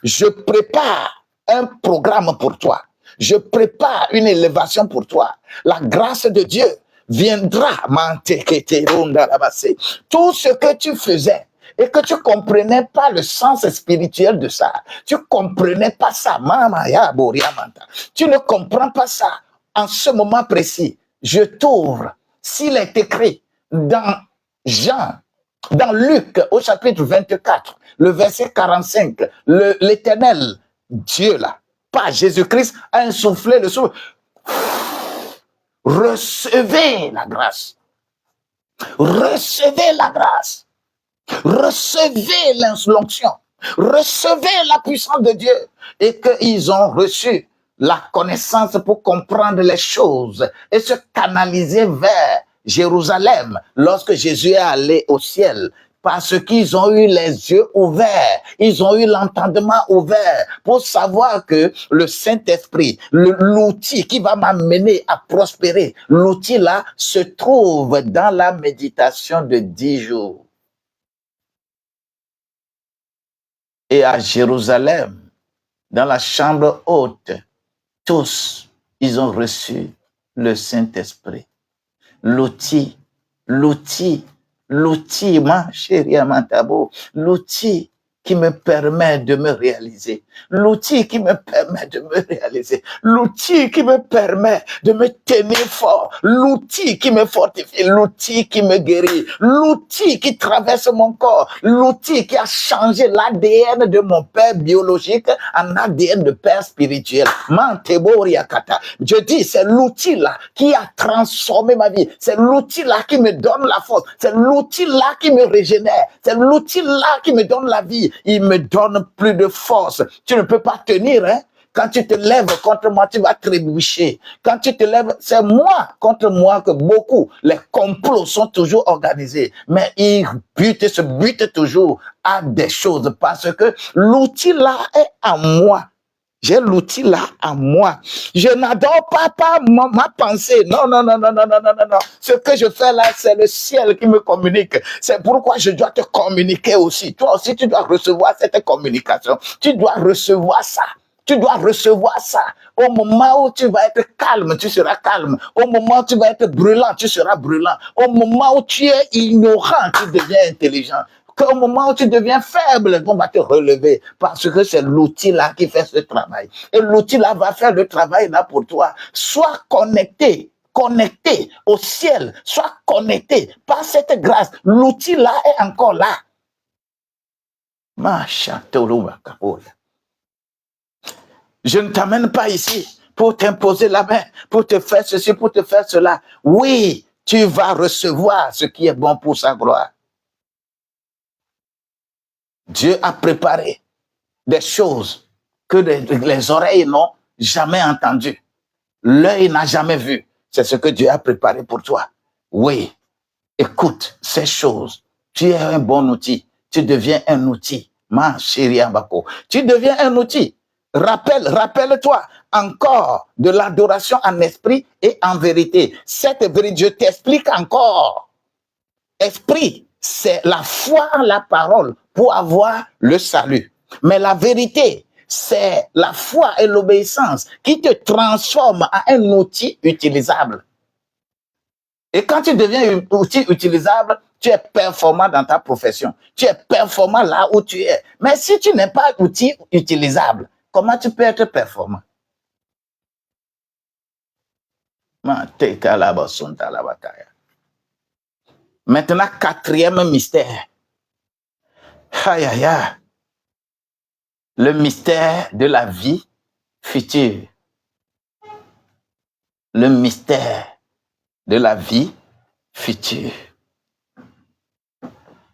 Je prépare un programme pour toi. Je prépare une élévation pour toi. La grâce de Dieu viendra. Tout ce que tu faisais et que tu ne comprenais pas le sens spirituel de ça. Tu ne comprenais pas ça. Tu ne comprends pas ça. En ce moment précis, je t'ouvre. S'il est écrit dans Luc, au chapitre 24, le verset 45, l'Éternel, Dieu là, pas Jésus-Christ, a insoufflé le souffle. Recevez la grâce. Recevez la grâce. Recevez l'onction. Recevez la puissance de Dieu. Et qu'ils ont reçu la connaissance pour comprendre les choses et se canaliser vers Jérusalem, lorsque Jésus est allé au ciel, parce qu'ils ont eu les yeux ouverts, ils ont eu l'entendement ouvert pour savoir que le Saint-Esprit, l'outil qui va m'amener à prospérer, l'outil là se trouve dans la méditation de 10 jours. Et à Jérusalem, dans la chambre haute, tous, ils ont reçu le Saint-Esprit. L'outil, ma chérie Amantabo, l'outil qui me permet de me réaliser, l'outil qui me permet de me réaliser, l'outil qui me permet de me tenir fort, l'outil qui me fortifie, l'outil qui me guérit, l'outil qui traverse mon corps, l'outil qui a changé l'ADN de mon père biologique en ADN de père spirituel. Je dis, c'est l'outil-là qui a transformé ma vie, c'est l'outil-là qui me donne la force, c'est l'outil-là qui me régénère, c'est l'outil-là qui me donne la vie. Il me donne plus de force. Tu ne peux pas tenir, hein? Quand tu te lèves contre moi, tu vas trébucher. Quand tu te lèves, c'est moi contre moi que beaucoup, les complots sont toujours organisés. Mais ils se butent toujours à des choses parce que l'outil là est à moi. J'ai l'outil là à moi. Je n'adore pas ma pensée. Non. Ce que je fais là, c'est le ciel qui me communique. C'est pourquoi je dois te communiquer aussi. Toi aussi, tu dois recevoir cette communication. Tu dois recevoir ça. Tu dois recevoir ça. Au moment où tu vas être calme, tu seras calme. Au moment où tu vas être brûlant, tu seras brûlant. Au moment où tu es ignorant, tu deviens intelligent. Qu'au moment où tu deviens faible, on va te relever parce que c'est l'outil-là qui fait ce travail. Et l'outil-là va faire le travail là pour toi. Sois connecté au ciel. Sois connecté par cette grâce. L'outil-là est encore là. Je ne t'amène pas ici pour t'imposer la main, pour te faire ceci, pour te faire cela. Oui, tu vas recevoir ce qui est bon pour sa gloire. Dieu a préparé des choses que les oreilles n'ont jamais entendues. L'œil n'a jamais vu. C'est ce que Dieu a préparé pour toi. Oui, écoute ces choses. Tu es un bon outil. Tu deviens un outil. Ma chérie Ambako. Tu deviens un outil. Rappelle-toi encore de l'adoration en esprit et en vérité. Cette vérité, je t'explique encore. Esprit, c'est la foi en la parole pour avoir le salut. Mais la vérité, c'est la foi et l'obéissance qui te transforment en un outil utilisable. Et quand tu deviens un outil utilisable, tu es performant dans ta profession. Tu es performant là où tu es. Mais si tu n'es pas outil utilisable, comment tu peux être performant? Maintenant, quatrième mystère. Aïe, aïe, aïe. Le mystère de la vie future. Le mystère de la vie future.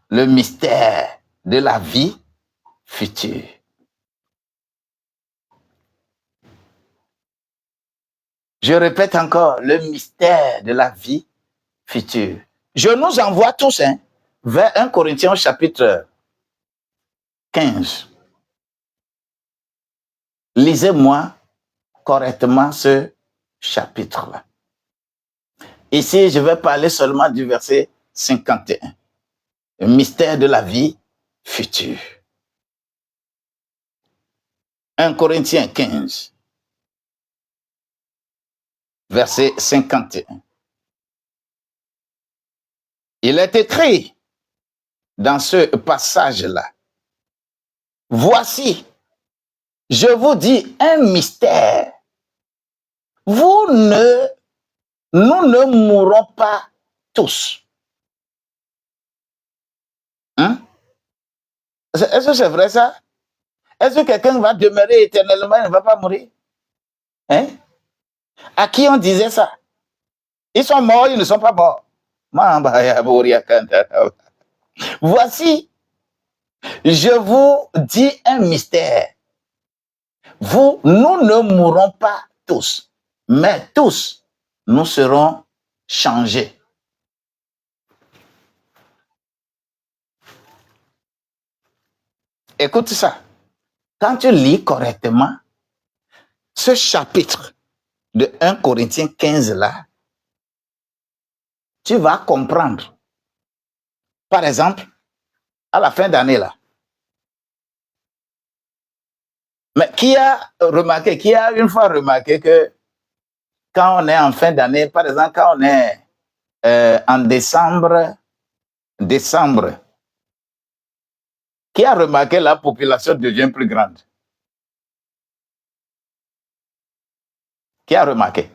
Le mystère de la vie future. Je répète encore, le mystère de la vie future. Je nous envoie tous vers 1 Corinthiens chapitre 15. Lisez-moi correctement ce chapitre-là. Ici, je vais parler seulement du verset 51. Le mystère de la vie future. 1 Corinthiens 15, verset 51. Il est écrit dans ce passage-là, « Voici, je vous dis un mystère. Nous ne mourrons pas tous. » Hein? Est-ce que c'est vrai ça? Est-ce que quelqu'un va demeurer éternellement et ne va pas mourir? Hein? À qui on disait ça? Ils sont morts, ils ne sont pas morts. Voici, je vous dis un mystère. Nous ne mourrons pas tous, mais tous, nous serons changés. Écoute ça. Quand tu lis correctement ce chapitre de 1 Corinthiens 15 là, tu vas comprendre. Par exemple, à la fin d'année là. Mais qui a une fois remarqué que quand on est en fin d'année, par exemple, quand on est en décembre, qui a remarqué la population devient plus grande? Qui a remarqué?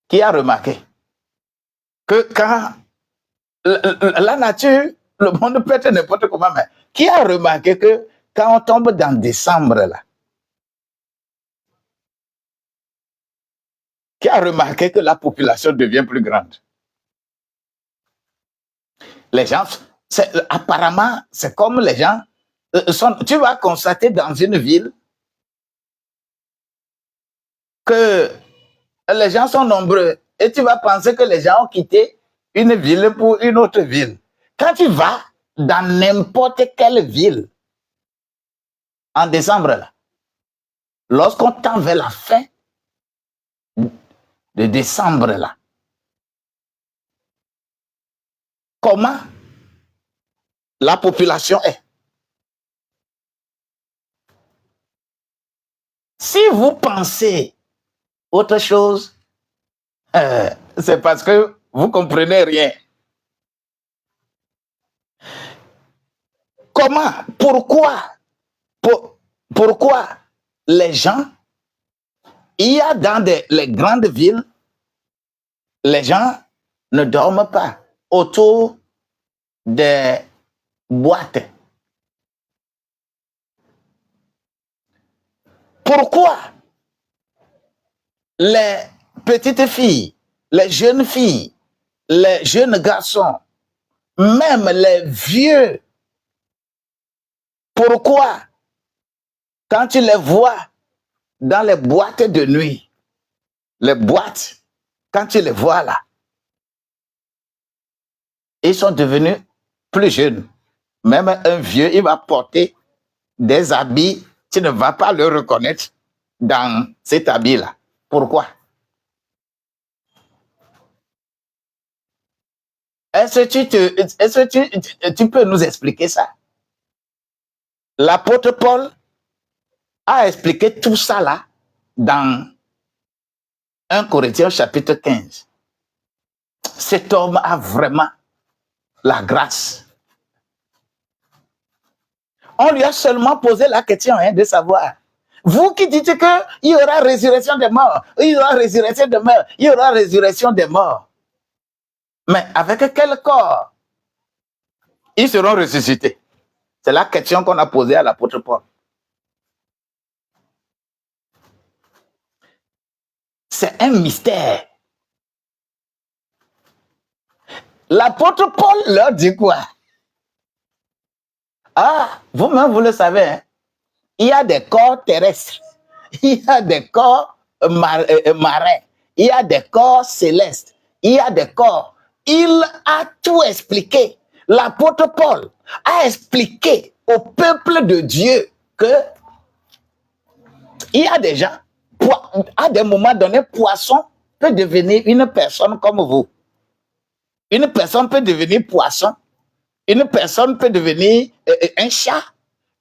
Qui a remarqué que quand la nature, le monde peut être n'importe comment, mais qui a remarqué que quand on tombe dans décembre, là, qui a remarqué que la population devient plus grande? Les gens, apparemment, c'est comme les gens tu vas constater dans une ville que les gens sont nombreux et tu vas penser que les gens ont quitté une ville pour une autre ville. Quand tu vas dans n'importe quelle ville, en décembre, là, lorsqu'on tend vers la fin de décembre, là, comment la population est? Si vous pensez autre chose, c'est parce que vous ne comprenez rien. Comment? Pourquoi les gens, il y a dans les grandes villes, les gens ne dorment pas autour des boîtes. Pourquoi les petites filles, les jeunes filles, les jeunes garçons, même les vieux, pourquoi quand tu les vois dans les boîtes de nuit, les boîtes, quand tu les vois là, ils sont devenus plus jeunes. Même un vieux, il va porter des habits, tu ne vas pas le reconnaître dans cet habit-là. Pourquoi? Est-ce que tu peux nous expliquer ça? L'apôtre Paul a expliqué tout ça là dans 1 Corinthiens chapitre 15. Cet homme a vraiment la grâce. On lui a seulement posé la question de savoir. Vous qui dites qu'il y aura résurrection des morts, il y aura résurrection des morts, il y aura résurrection des morts. Mais avec quel corps ils seront ressuscités? C'est la question qu'on a posée à l'apôtre Paul. C'est un mystère. L'apôtre Paul leur dit quoi? Ah, vous-même, vous le savez, hein? Il y a des corps terrestres, il y a des corps marins, il y a des corps célestes, il y a des corps. Il a tout expliqué. L'apôtre Paul a expliqué au peuple de Dieu que il y a des gens, à des moments donnés, poisson peut devenir une personne comme vous. Une personne peut devenir poisson. Une personne peut devenir un chat.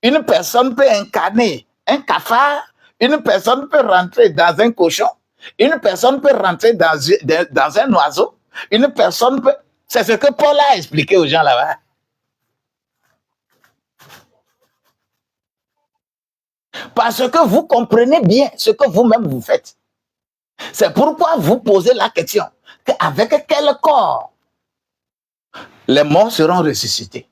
Une personne peut incarner un cafard. Une personne peut rentrer dans un cochon. Une personne peut rentrer dans un oiseau. Une personne peut... C'est ce que Paul a expliqué aux gens là-bas. Parce que vous comprenez bien ce que vous-même vous faites. C'est pourquoi vous posez la question. Avec quel corps les morts seront ressuscités?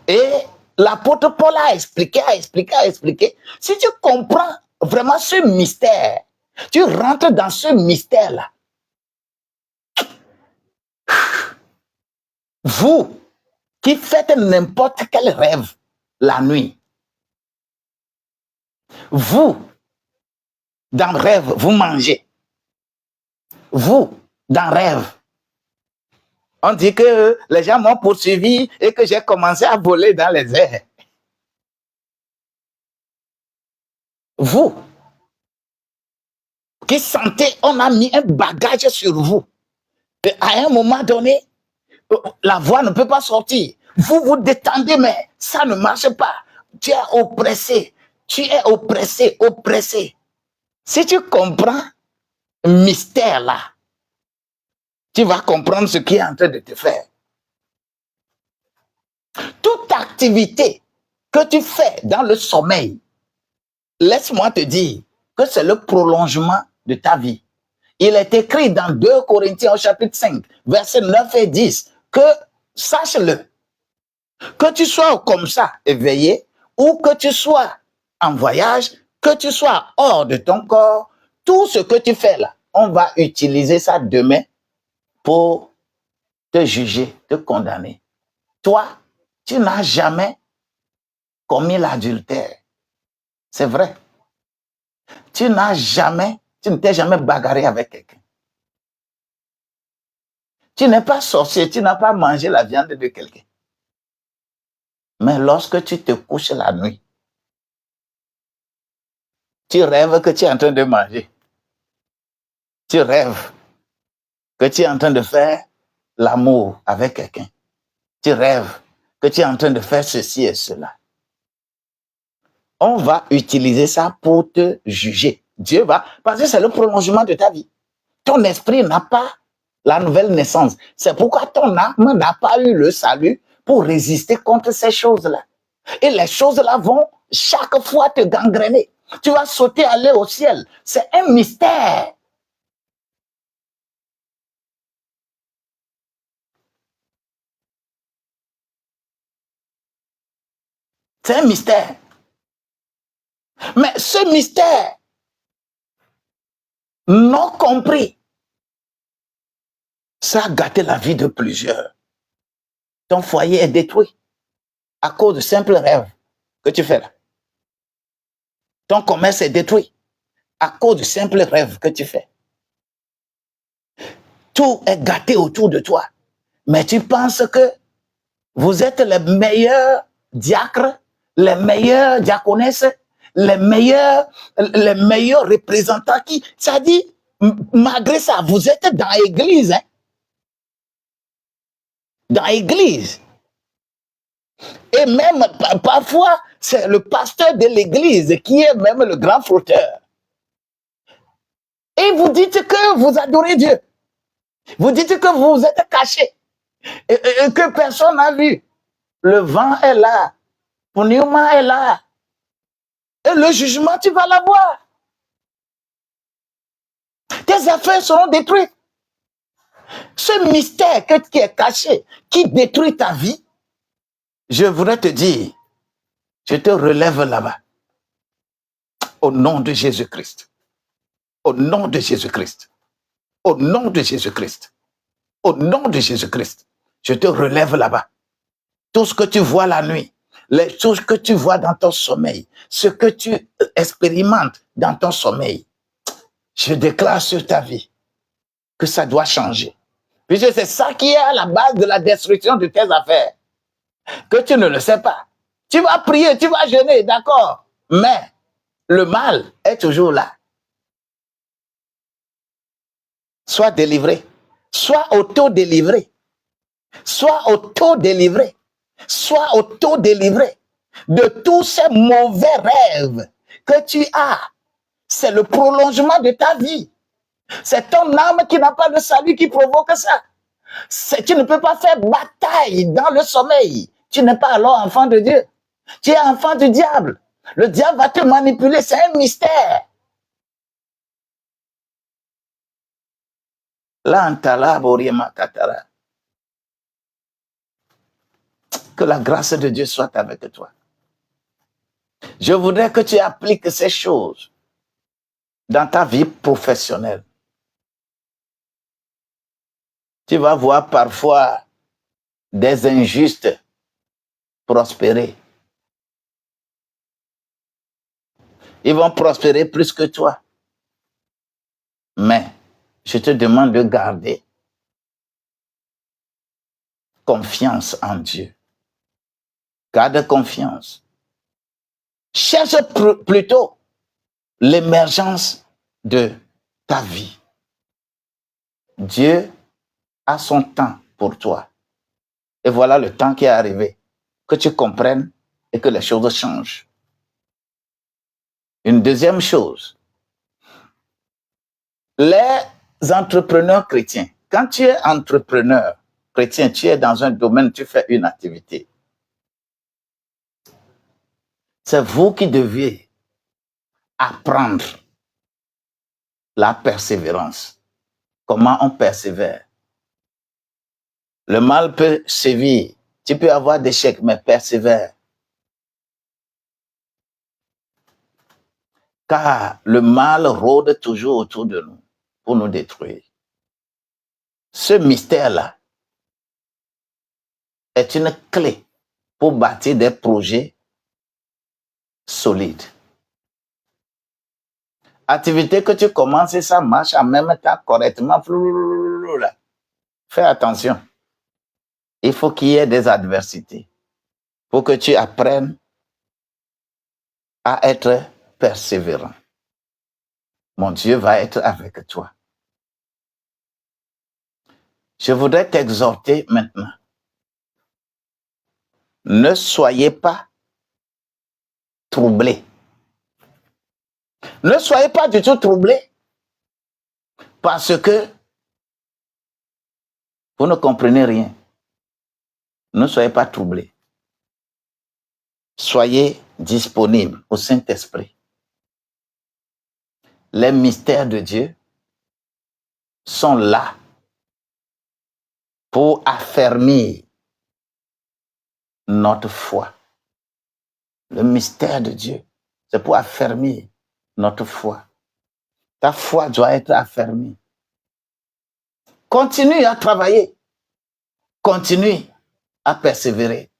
Et l'apôtre Paul a expliqué. Si tu comprends vraiment ce mystère, tu rentres dans ce mystère-là. Vous qui faites n'importe quel rêve la nuit, vous, dans le rêve, vous mangez. Vous, dans rêve, on dit que les gens m'ont poursuivi et que j'ai commencé à voler dans les airs. Vous, qui sentez, on a mis un bagage sur vous. Et à un moment donné, la voix ne peut pas sortir. Vous vous détendez, mais ça ne marche pas. Tu es oppressé. Tu es oppressé, oppressé. Si tu comprends le mystère là, tu vas comprendre ce qui est en train de te faire. Toute activité que tu fais dans le sommeil, laisse-moi te dire que c'est le prolongement de ta vie. Il est écrit dans 2 Corinthiens au chapitre 5, versets 9 et 10, que, sache-le, que tu sois comme ça éveillé ou que tu sois en voyage, que tu sois hors de ton corps, tout ce que tu fais là, on va utiliser ça demain pour te juger, te condamner. Toi, tu n'as jamais commis l'adultère. C'est vrai. Tu ne t'es jamais bagarré avec quelqu'un. Tu n'es pas sorcier, tu n'as pas mangé la viande de quelqu'un. Mais lorsque tu te couches la nuit, tu rêves que tu es en train de manger. Tu rêves que tu es en train de faire l'amour avec quelqu'un. Tu rêves que tu es en train de faire ceci et cela. On va utiliser ça pour te juger. Dieu va, parce que c'est le prolongement de ta vie. Ton esprit n'a pas la nouvelle naissance. C'est pourquoi ton âme n'a pas eu le salut pour résister contre ces choses-là. Et les choses-là vont chaque fois te gangréner. Tu vas sauter, aller au ciel. C'est un mystère. C'est un mystère. Mais ce mystère, non compris, ça a gâté la vie de plusieurs. Ton foyer est détruit à cause de simples rêves que tu fais là. Ton commerce est détruit à cause de simples rêves que tu fais. Tout est gâté autour de toi. Mais tu penses que vous êtes les meilleurs diacres, les meilleures diaconesses, les meilleurs représentants qui, ça dit, malgré ça, vous êtes dans l'église, hein? Dans l'église. Et même parfois, c'est le pasteur de l'église qui est même le grand frauteur. Et vous dites que vous adorez Dieu. Vous dites que vous êtes caché. Et que personne n'a vu. Le vent est là. Pneuma est là. Et le jugement, tu vas l'avoir. Tes affaires seront détruites. Ce mystère qui est caché, qui détruit ta vie, je voudrais te dire, je te relève là-bas. Au nom de Jésus-Christ. Au nom de Jésus-Christ. Au nom de Jésus-Christ. Au nom de Jésus-Christ. Je te relève là-bas. Tout ce que tu vois la nuit, les choses que tu vois dans ton sommeil, ce que tu expérimentes dans ton sommeil, je déclare sur ta vie que ça doit changer. Puisque c'est ça qui est à la base de la destruction de tes affaires. Que tu ne le sais pas. Tu vas prier, tu vas jeûner, d'accord. Mais le mal est toujours là. Sois délivré. Sois auto-délivré. Sois auto-délivré. Sois auto-délivré de tous ces mauvais rêves que tu as. C'est le prolongement de ta vie. C'est ton âme qui n'a pas de salut qui provoque ça. Tu ne peux pas faire bataille dans le sommeil. Tu n'es pas alors enfant de Dieu. Tu es enfant du diable. Le diable va te manipuler, c'est un mystère. Que la grâce de Dieu soit avec toi. Je voudrais que tu appliques ces choses dans ta vie professionnelle. Tu vas voir parfois des injustes prospérer. Ils vont prospérer plus que toi. Mais Je te demande de garder confiance en Dieu. Garde confiance. Cherche plutôt l'émergence de ta vie. Dieu a son temps pour toi. Et voilà le temps qui est arrivé. Que tu comprennes et que les choses changent. Une deuxième chose, les entrepreneurs chrétiens. Quand tu es entrepreneur chrétien, tu es dans un domaine, tu fais une activité. C'est vous qui deviez apprendre la persévérance. Comment on persévère. Le mal peut sévir. Tu peux avoir des échecs, mais persévère. Car le mal rôde toujours autour de nous pour nous détruire. Ce mystère-là est une clé pour bâtir des projets solides. Activité que tu commences et ça marche en même temps correctement. Fais attention. Il faut qu'il y ait des adversités pour que tu apprennes à être persévérant. Mon Dieu va être avec toi. Je voudrais t'exhorter maintenant. Ne soyez pas troublés. Ne soyez pas du tout troublés parce que vous ne comprenez rien. Ne soyez pas troublés. Soyez disponibles au Saint-Esprit. Les mystères de Dieu sont là pour affermir notre foi. Le mystère de Dieu, c'est pour affermir notre foi. Ta foi doit être affermie. Continue à travailler. Continue à persévérer.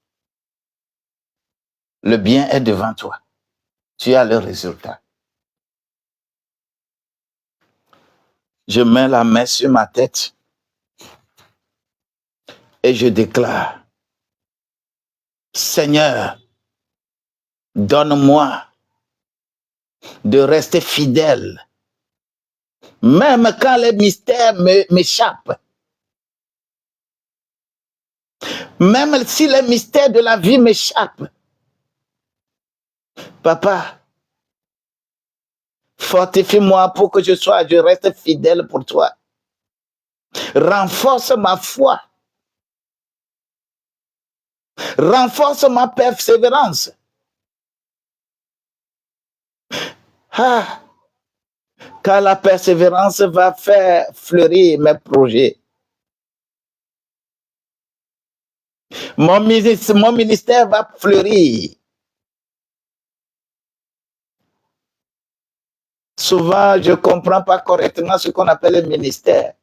Le bien est devant toi. Tu as le résultat. Je mets la main sur ma tête et je déclare, Seigneur, donne-moi de rester fidèle, même quand les mystères m'échappent. Même si les mystères de la vie m'échappent. Papa, fortifie-moi pour que je reste fidèle pour toi. Renforce ma foi. Renforce ma persévérance. Ah, car la persévérance va faire fleurir mes projets. Mon ministère va fleurir. Souvent, je ne comprends pas correctement ce qu'on appelle le ministère.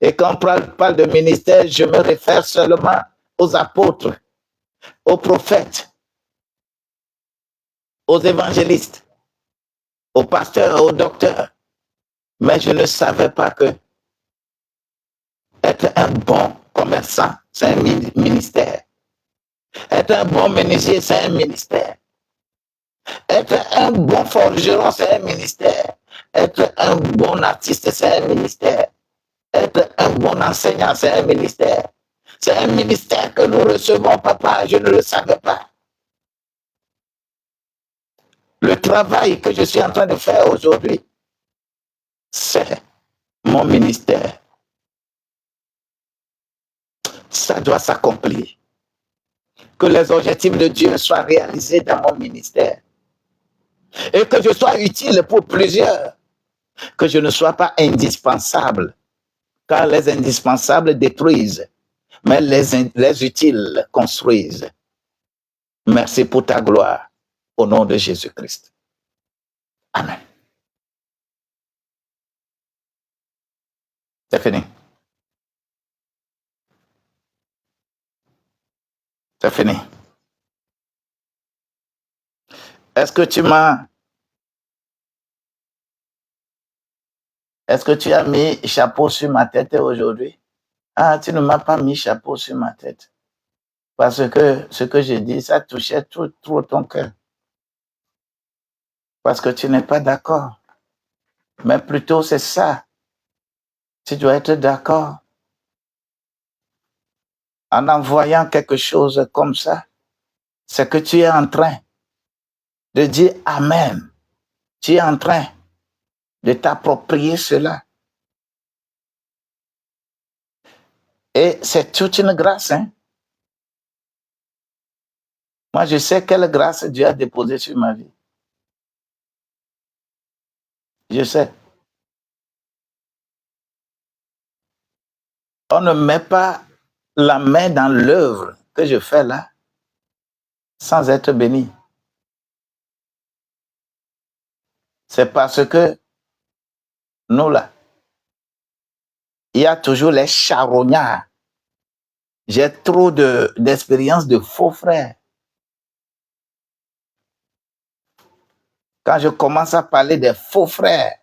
Et quand on parle de ministère, je me réfère seulement aux apôtres, aux prophètes, aux évangélistes, aux pasteurs, aux docteurs. Mais je ne savais pas que être un bon commerçant, c'est un ministère. Être un bon menuisier, c'est un ministère. Être un bon forgeron, c'est un ministère. Être un bon artiste, c'est un ministère. Être un bon enseignant, c'est un ministère. C'est un ministère que nous recevons, papa, je ne le savais pas. Le travail que je suis en train de faire aujourd'hui, c'est mon ministère. Ça doit s'accomplir. Que les objectifs de Dieu soient réalisés dans mon ministère. Et que je sois utile pour plusieurs. Que je ne sois pas indispensable. Car les indispensables détruisent, mais les utiles construisent. Merci pour ta gloire. Au nom de Jésus-Christ. Amen. C'est fini. C'est fini. Est-ce que tu m'as Est-ce que tu as mis chapeau sur ma tête aujourd'hui? Ah, tu ne m'as pas mis chapeau sur ma tête. Parce que ce que j'ai dit, ça touchait trop ton cœur. Parce que tu n'es pas d'accord. Mais plutôt, c'est ça. Tu dois être d'accord. En envoyant quelque chose comme ça, c'est que tu es en train de dire Amen. Tu es en train de t'approprier cela. Et c'est toute une grâce. Hein? Moi, je sais quelle grâce Dieu a déposée sur ma vie. Je sais. On ne met pas la main dans l'œuvre que je fais là sans être béni. C'est parce que nous là, il y a toujours les charognards. J'ai trop d'expérience de faux frères. Quand je commence à parler des faux frères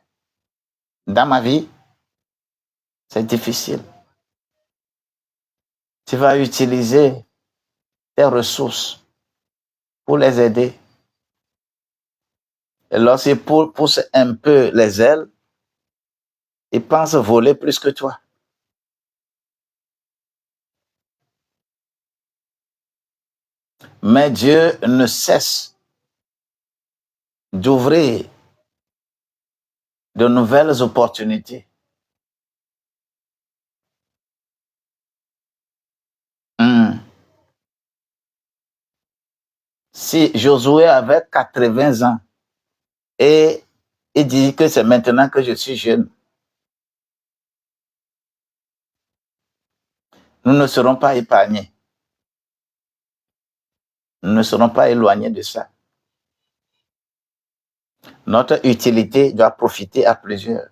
dans ma vie, c'est difficile. Tu vas utiliser tes ressources pour les aider. Et lorsqu'ils poussent un peu les ailes, ils pensent voler plus que toi. Mais Dieu ne cesse d'ouvrir de nouvelles opportunités. Si Josué avait 80 ans et il dit que c'est maintenant que je suis jeune, nous ne serons pas épargnés. Nous ne serons pas éloignés de ça. Notre utilité doit profiter à plusieurs.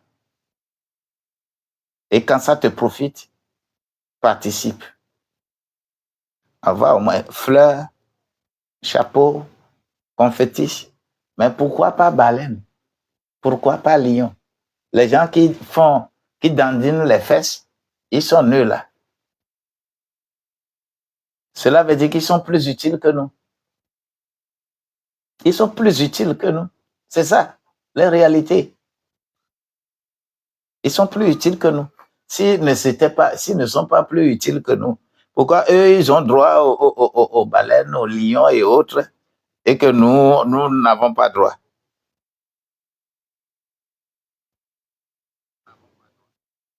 Et quand ça te profite, participe. Avoir au moins fleurs, chapeau, confetti. Mais pourquoi pas baleine? Pourquoi pas lion? Les gens qui dandinent les fesses, ils sont nuls là. Cela veut dire qu'ils sont plus utiles que nous. Ils sont plus utiles que nous. C'est ça, la réalité. Ils sont plus utiles que nous. S'ils ne sont pas plus utiles que nous, pourquoi eux, ils ont droit aux baleines, aux lions et autres, et que nous n'avons pas droit?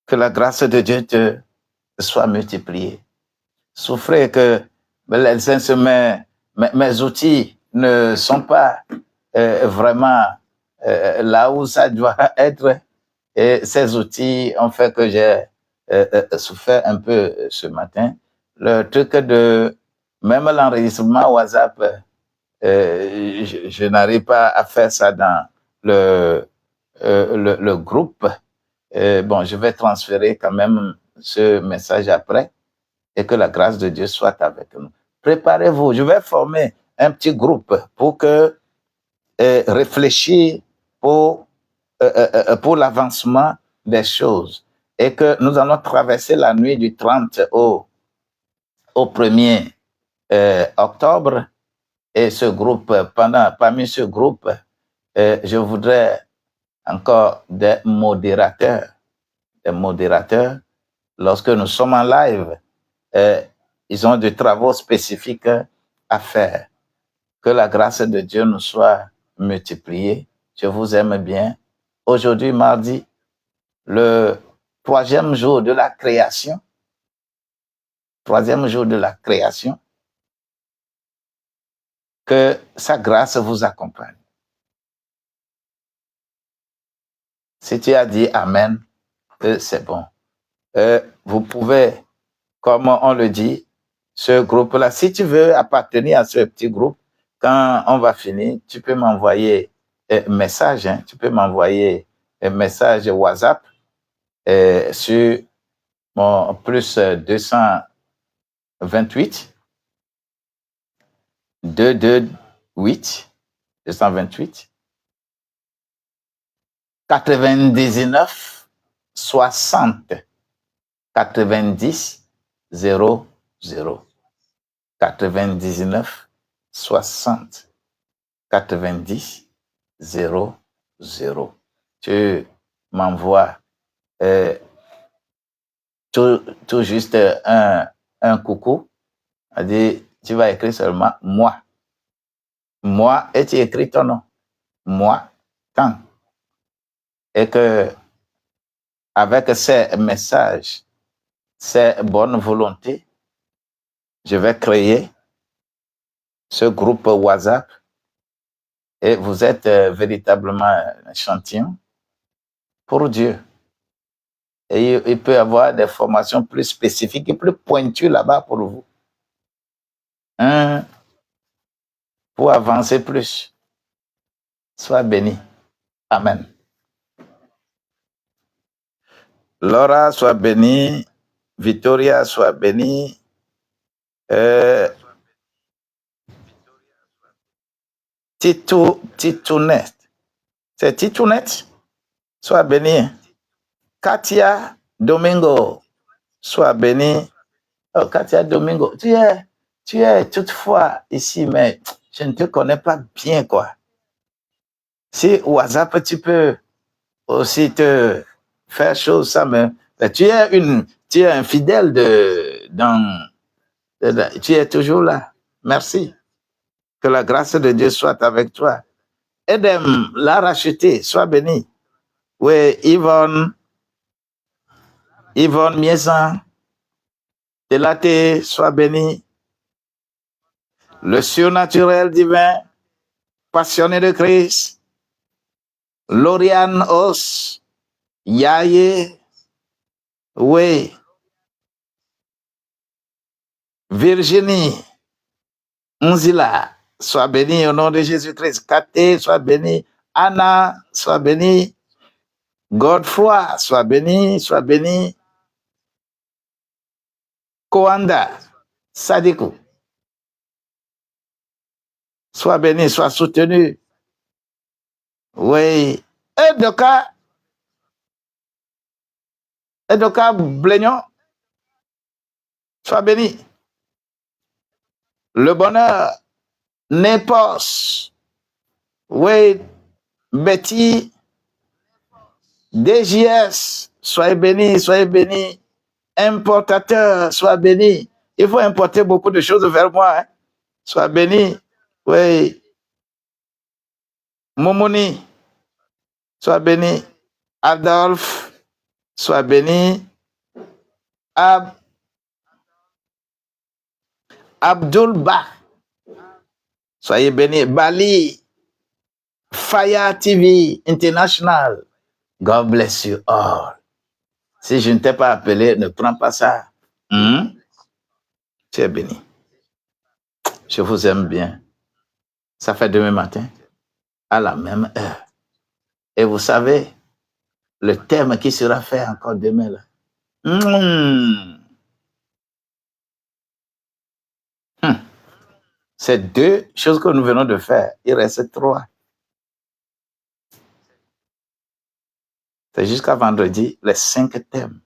Que la grâce de Dieu te soit multipliée. Souffrez que mes outils ne sont pas vraiment là où ça doit être. Et ces outils ont fait que j'ai souffert un peu ce matin. Le truc de même l'enregistrement WhatsApp, je n'arrive pas à faire ça dans le groupe. Bon, je vais transférer quand même ce message après et que la grâce de Dieu soit avec nous. Préparez-vous. Je vais former un petit groupe pour que réfléchir pour l'avancement des choses et que nous allons traverser la nuit du 30 au 1er octobre. Et ce groupe, parmi ce groupe, je voudrais encore des modérateurs. Des modérateurs, lorsque nous sommes en live, ils ont des travaux spécifiques à faire. Que la grâce de Dieu nous soit multipliée. Je vous aime bien. Aujourd'hui, mardi, le 3e jour de la création. 3e jour de la création. Que sa grâce vous accompagne. Si tu as dit Amen, c'est bon. Vous pouvez, comme on le dit, ce groupe-là, si tu veux appartenir à ce petit groupe, quand on va finir, tu peux m'envoyer un message, hein, tu peux m'envoyer un message WhatsApp sur mon plus 228 228 228 99 60 90 00 99 60 90 00. Tu m'envoies tout juste un coucou. Elle dit, tu vas écrire seulement moi. Moi, et tu écris ton nom. Moi, quand. Et que avec ces messages, ces bonnes volontés, je vais créer ce groupe WhatsApp et vous êtes véritablement un échantillon pour Dieu. Et il peut y avoir des formations plus spécifiques et plus pointues là-bas pour vous. Pour avancer plus. Sois béni. Amen. Laura, sois bénie. Victoria, sois bénie. Titounette. C'est Titounette? Sois béni. Katia Domingo, sois béni. Oh, Katia Domingo, tu es toutefois ici, mais je ne te connais pas bien, quoi. Si WhatsApp, tu peux aussi te faire chose, ça me... Tu es un fidèle tu es toujours là. Merci. Que la grâce de Dieu soit avec toi. Edem, la racheter, sois béni. Oui, Yvonne Miezan, Telaté, sois béni. Le surnaturel divin, passionné de Christ, Lauriane Os, Yaye, oui, Virginie, Nzila, sois béni au nom de Jésus-Christ. Kate, sois béni. Anna, sois béni. Godefroy, sois béni, sois béni. Koanda, Sadikou, sois béni, sois soutenu. Oui. Edoka Bléignon, sois béni. Le bonheur, Népos, oui, Betty, DJS, soyez bénis, soyez bénis. Importateur, sois béni. Il faut importer beaucoup de choses vers moi. Hein. Sois béni. Oui. Momoni, sois béni. Adolphe, sois béni. Abdul Bah, soyez béni. Bali, Fire TV International. God bless you all. Si je ne t'ai pas appelé, ne prends pas ça. Tu es béni. Je vous aime bien. Ça fait demain matin, à la même heure. Et vous savez, le thème qui sera fait encore demain, là. C'est 2 choses que nous venons de faire. Il reste 3. C'est jusqu'à vendredi, les 5 thèmes.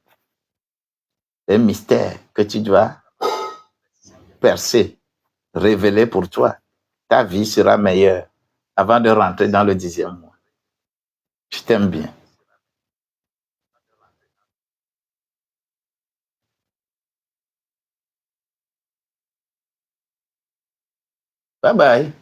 Les mystères que tu dois percer, révéler pour toi. Ta vie sera meilleure avant de rentrer dans le 10e mois. Je t'aime bien. Bye bye.